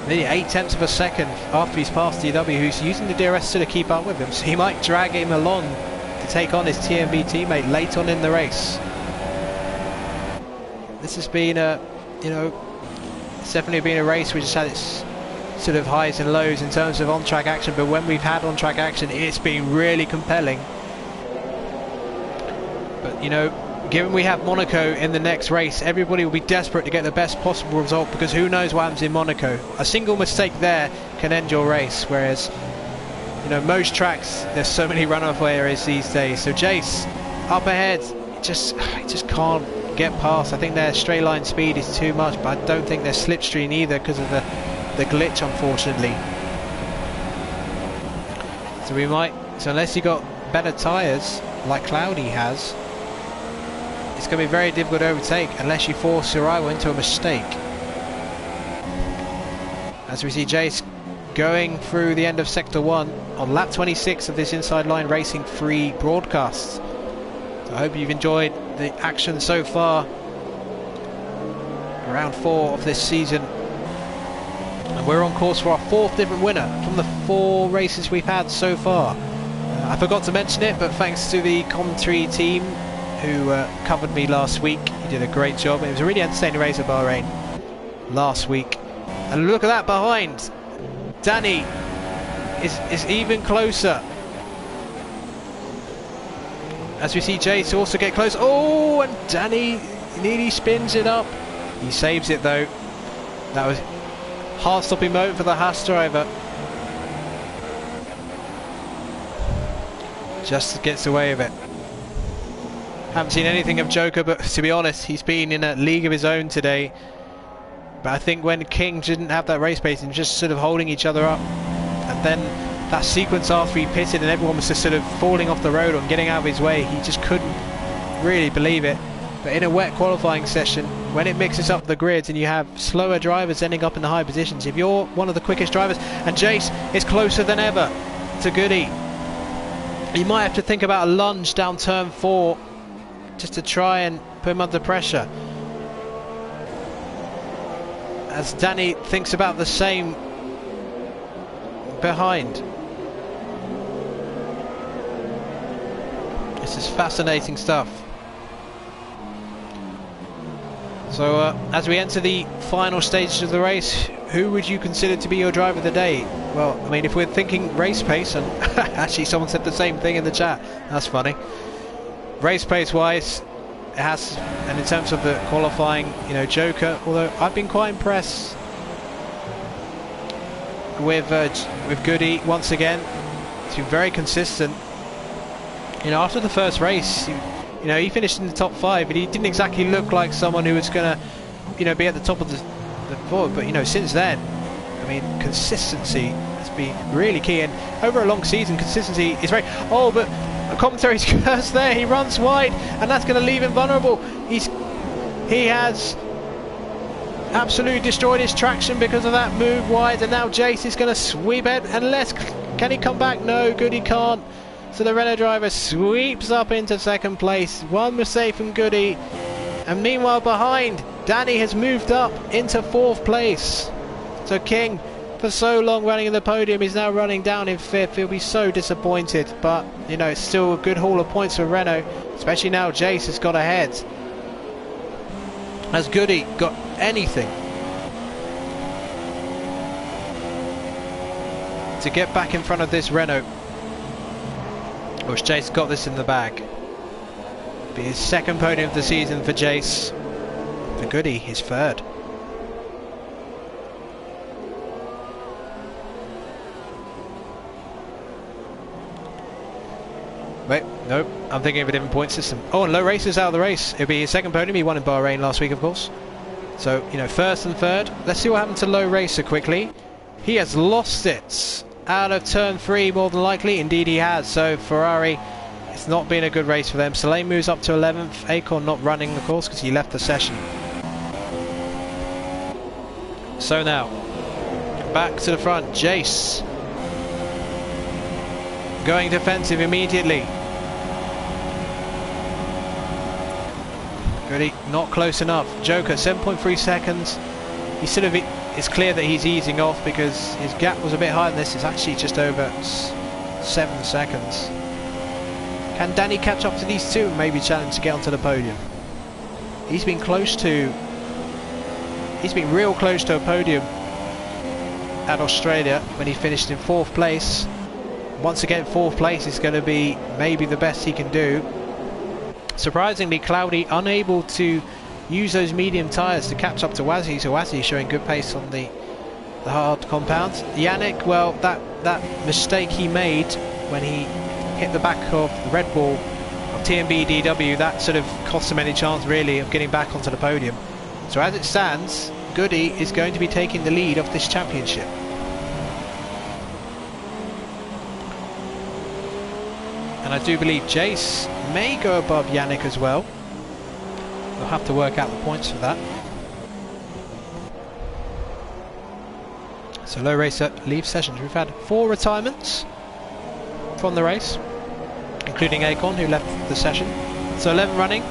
[SPEAKER 1] Nearly 8/10 of a second after he's passed DW, who's using the DRS to keep up with him, so he might drag him along to take on his TMB teammate late on in the race. This has been a, it's definitely been a race which has had its sort of highs and lows in terms of on-track action, but when we've had on-track action it's been really compelling. But given we have Monaco in the next race, everybody will be desperate to get the best possible result, because who knows what happens in Monaco. A single mistake there can end your race, whereas most tracks there's so many runoff areas these days. So Jace up ahead, he just can't get past. I think their straight line speed is too much, but I don't think they're slipstream either because of the glitch, unfortunately. So unless you got better tyres like Cloudy has, it's going to be very difficult to overtake unless you force your rival into a mistake. As we see Jace going through the end of Sector 1 on lap 26 of this Inside Line Racing free broadcast. So I hope you've enjoyed the action so far. Round 4 of this season. And we're on course for our 4th different winner from the 4 races we've had so far. I forgot to mention it, but thanks to the commentary team who covered me last week. He did a great job. It was a really entertaining race at Bahrain last week. And look at that behind. Danny is even closer. As we see Jace also get close. Oh, and Danny nearly spins it up. He saves it though. That was hard stopping moment for the Haas driver. Just gets away with it. Haven't seen anything of Joker, but to be honest, he's been in a league of his own today. But I think when King didn't have that race pace and just sort of holding each other up, and then that sequence after he pitted and everyone was just sort of falling off the road or getting out of his way, he just couldn't really believe it. But in a wet qualifying session, when it mixes up the grids and you have slower drivers ending up in the high positions, if you're one of the quickest drivers, and Jace is closer than ever to Goody, you might have to think about a lunge down turn 4 just to try and put him under pressure. As Danny thinks about the same behind. This is fascinating stuff. So as we enter the final stages of the race, who would you consider to be your driver of the day? Well, I mean, if we're thinking race pace, and actually someone said the same thing in the chat, that's funny. Race pace wise, it has, and in terms of the qualifying, you know, Joker, although I've been quite impressed with Goody once again. He's been very consistent. You know, after the first race, you know, he finished in the top 5, but he didn't exactly look like someone who was going to, you know, be at the top of the board. But, you know, since then, I mean, consistency has been really key. And over a long season, consistency is very... Oh, but a commentary's cursed there. He runs wide, and that's going to leave him vulnerable. He has absolutely destroyed his traction because of that move wide, and now Jace is going to sweep it. Unless... Can he come back? No, Goody can't. So the Renault driver sweeps up into second place. One mistake from Goody. And meanwhile behind, Danny has moved up into 4th place. So King, for so long running in the podium, is now running down in 5th. He'll be so disappointed. But, you know, it's still a good haul of points for Renault. Especially now Jace has got ahead. Has Goody got anything to get back in front of this Renault? Which Jace got this in the bag. Be his 2nd podium of the season for Jace. For Goody, his 3rd. Wait, nope, I'm thinking of a different point system. Oh, and Low Race is out of the race. It'll be his 2nd podium. He won in Bahrain last week, of course. So, you know, 1st and 3rd. Let's see what happened to Low Racer quickly. He has lost it out of turn 3, more than likely. Indeed he has. So Ferrari, it's not been a good race for them. Soleil moves up to 11th. Acorn not running, of course, because he left the session. So now back to the front, Jace going defensive immediately. Goody not close enough. Joker 7.3 seconds. He sort of, it's clear that he's easing off because his gap was a bit higher than this. It's actually just over 7 seconds. Can Danny catch up to these two and maybe challenge to get onto the podium? He's been real close to a podium at Australia when he finished in 4th place. Once again, 4th place is going to be maybe the best he can do. Surprisingly, Cloudy unable to use those medium tyres to catch up to Wazzy, so Wazzy showing good pace on the hard compounds. Yannick, well, that mistake he made when he hit the back of the Red Bull of TMB DW, that sort of cost him any chance really of getting back onto the podium. So as it stands, Goody is going to be taking the lead of this championship. And I do believe Jace may go above Yannick as well. We'll have to work out the points for that. So Low Racer leaves sessions. We've had 4 retirements from the race, including Acorn, who left the session. So 11 running.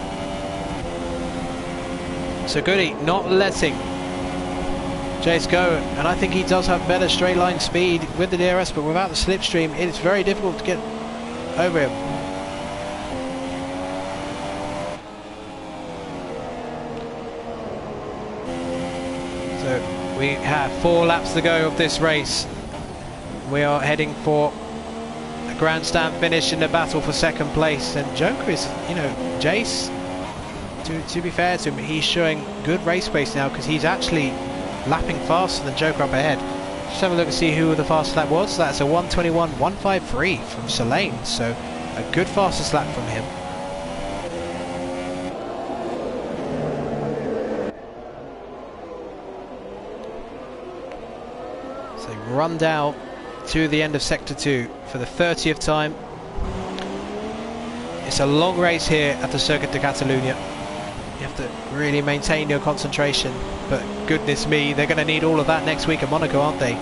[SPEAKER 1] So Goody not letting Jace go, and I think he does have better straight line speed with the DRS, but without the slipstream it's very difficult to get over him. So we have 4 laps to go of this race. We are heading for a grandstand finish in the battle for 2nd place, and Joker is, you know, Jace, to be fair to him, he's showing good race pace now because he's actually lapping faster than Joker up ahead. Just have a look and see who the fastest lap was. That's a 1:21.153 from Soleil, so a good fastest lap from him. So run down to the end of Sector 2 for the 30th time. It's a long race here at the Circuit de Catalunya. You have to really maintain your concentration, but goodness me, they're going to need all of that next week at Monaco, aren't they?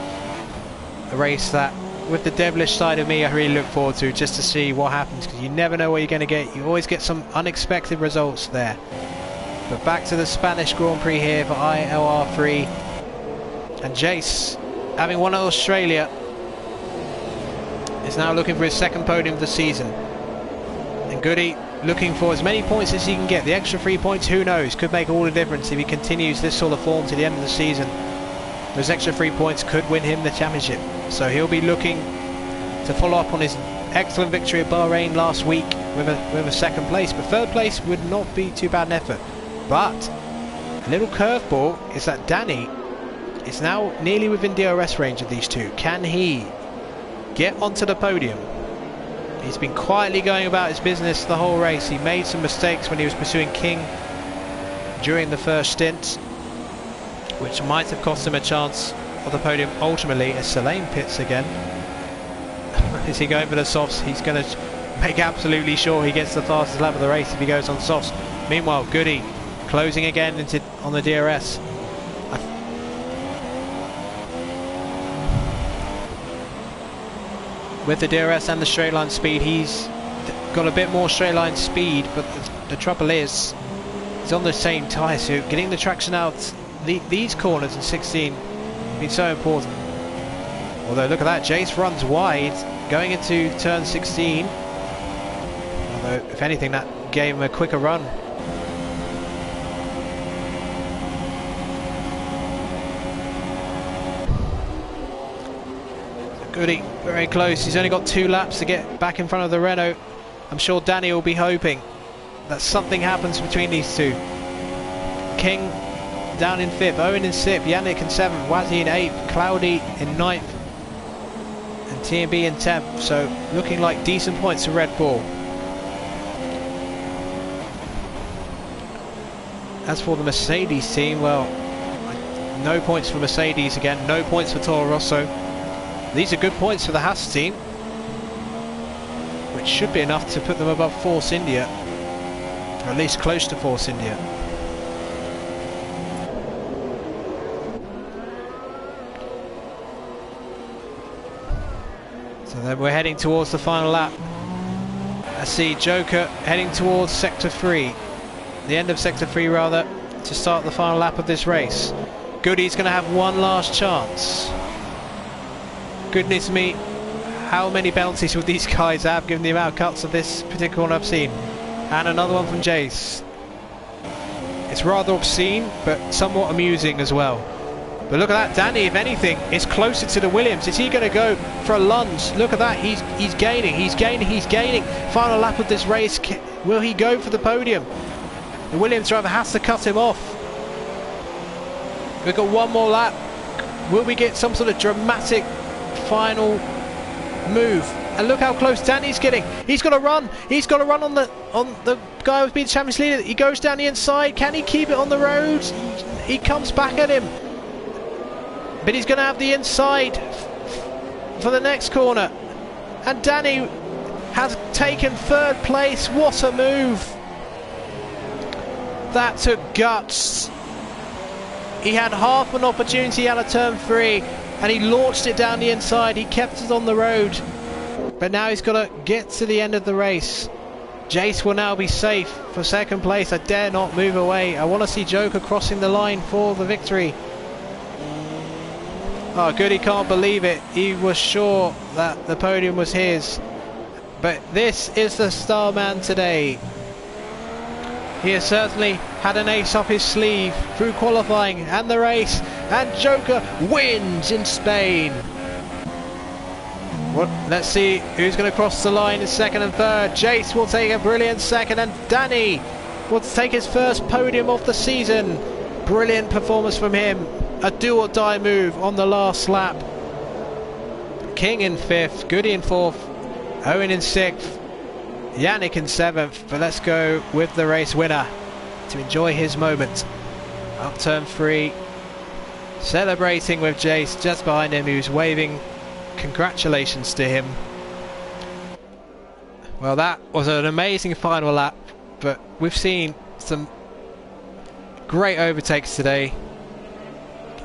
[SPEAKER 1] A race that, with the devilish side of me, I really look forward to, just to see what happens, because you never know what you're going to get. You always get some unexpected results there. But back to the Spanish Grand Prix here for ILR3, and Jace, having won at Australia, is now looking for his 2nd podium of the season. And Goody looking for as many points as he can get. The extra 3 points, who knows, could make all the difference if he continues this sort of form to the end of the season. Those extra 3 points could win him the championship. So he'll be looking to follow up on his excellent victory at Bahrain last week with a second place. But third place would not be too bad an effort. But a little curveball is that Danny is now nearly within DRS range of these two. Can he get onto the podium? He's been quietly going about his business the whole race. He made some mistakes when he was pursuing King during the first stint, which might have cost him a chance of the podium ultimately, as Selene pits again. Is he going for the softs? He's going to make absolutely sure he gets the fastest lap of the race if he goes on softs. Meanwhile, Goody closing again on the DRS. With the DRS and the straight line speed, he's got a bit more straight line speed, but the trouble is he's on the same tyre, so getting the traction out these corners in 16 has been so important. Although look at that, Jace runs wide going into turn 16, although if anything that gave him a quicker run. Goody, very close. He's only got 2 laps to get back in front of the Renault. I'm sure Danny will be hoping that something happens between these two. King down in 5th, Owen in 6th, Yannick in 7th, Wazzy in 8th, Cloudy in 9th, and TMB in 10th. So looking like decent points for Red Bull. As for the Mercedes team, well, no points for Mercedes again, no points for Toro Rosso. These are good points for the Haas team, which should be enough to put them above Force India, or at least close to Force India. So then we're heading towards the final lap. I see Joker heading towards Sector 3, the end of Sector 3 rather, to start the final lap of this race. Goody's going to have one last chance. Goodness me, how many penalties would these guys have given the amount of cuts of this particular one I've seen? And another one from Jace. It's rather obscene, but somewhat amusing as well. But look at that, Danny, if anything, is closer to the Williams. Is he going to go for a lunge? Look at that, he's gaining, he's gaining. Final lap of this race, will he go for the podium? The Williams driver has to cut him off. We've got one more lap. Will we get some sort of dramatic final move? And look how close Danny's getting. He's got to run. He's got to run on the guy who's been Champions leader. He goes down the inside. Can he keep it on the road? He comes back at him, but he's going to have the inside for the next corner. And Danny has taken 3rd place. What a move! That took guts. He had half an opportunity out of turn 3. And he launched it down the inside. He kept it on the road. But now he's got to get to the end of the race. Jace will now be safe for 2nd place. I dare not move away. I want to see Joker crossing the line for the victory. Oh, Goody can't believe it. He was sure that the podium was his. But this is the star man today. He has certainly had an ace up his sleeve through qualifying and the race, and Joker wins in Spain. Well, let's see who's going to cross the line in 2nd and 3rd. Jace will take a brilliant 2nd, and Danny will take his first podium of the season. Brilliant performance from him. A do or die move on the last lap. King in 5th, Goody in 4th, Owen in 6th, Yannick in 7th, but let's go with the race winner to enjoy his moment. Up turn 3, celebrating with Jace just behind him, who's waving congratulations to him. Well, that was an amazing final lap, but we've seen some great overtakes today.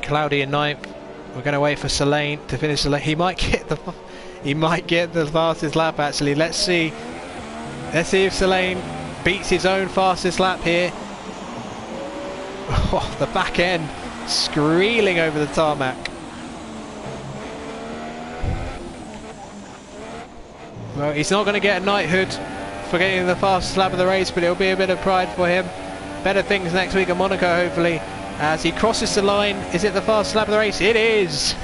[SPEAKER 1] Cloudy in 9th. We're going to wait for Selene to finish. He might get the fastest lap actually. Let's see if Selene beats his own fastest lap here. Oh, the back end screaming over the tarmac. Well, he's not going to get a knighthood for getting the fastest lap of the race, but it'll be a bit of pride for him. Better things next week at Monaco, hopefully. As he crosses the line, is it the fastest lap of the race? It is!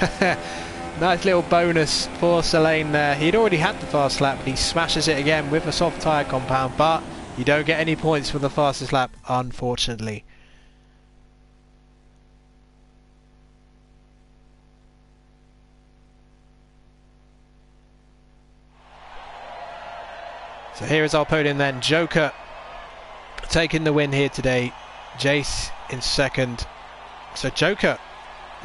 [SPEAKER 1] Nice little bonus for Selene there. He'd already had the fast lap, but he smashes it again with a soft tyre compound, but you don't get any points for the fastest lap, unfortunately. So here is our podium then. Joker taking the win here today. Jace in second. So Joker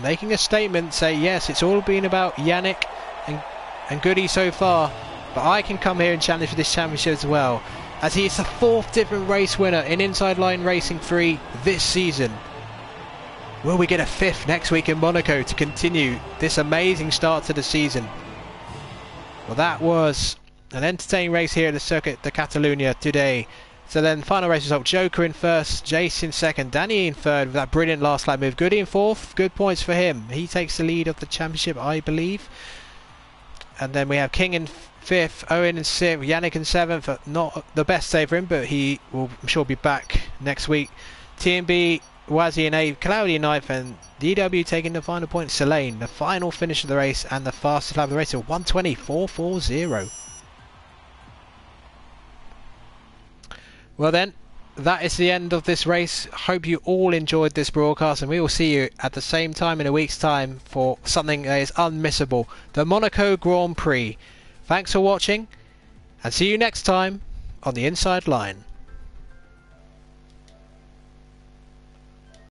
[SPEAKER 1] making a statement, say yes, it's all been about Yannick and Goody so far, but I can come here and challenge for this championship as well, as he is the 4th different race winner in Inside Line Racing 3 this season. Will we get a 5th next week in Monaco to continue this amazing start to the season? Well, that was an entertaining race here at the Circuit de Catalunya today. So then final race result, Joker in first, Jace in second, Danny in third with that brilliant last lap move, Goody in fourth, good points for him. He takes the lead of the championship, I believe. And then we have King in fifth, Owen in sixth, Yannick in seventh. Not the best day for him, but he will, I'm sure, be back next week. TMB, Wazzy in eighth, Cloudy in ninth, and DW taking the final point. Selene, the final finish of the race and the fastest lap of the race, a 1:20.440. Well then, that is the end of this race. Hope you all enjoyed this broadcast, and we will see you at the same time in a week's time for something that is unmissable, the Monaco Grand Prix. Thanks for watching, and see you next time on the Inside Line.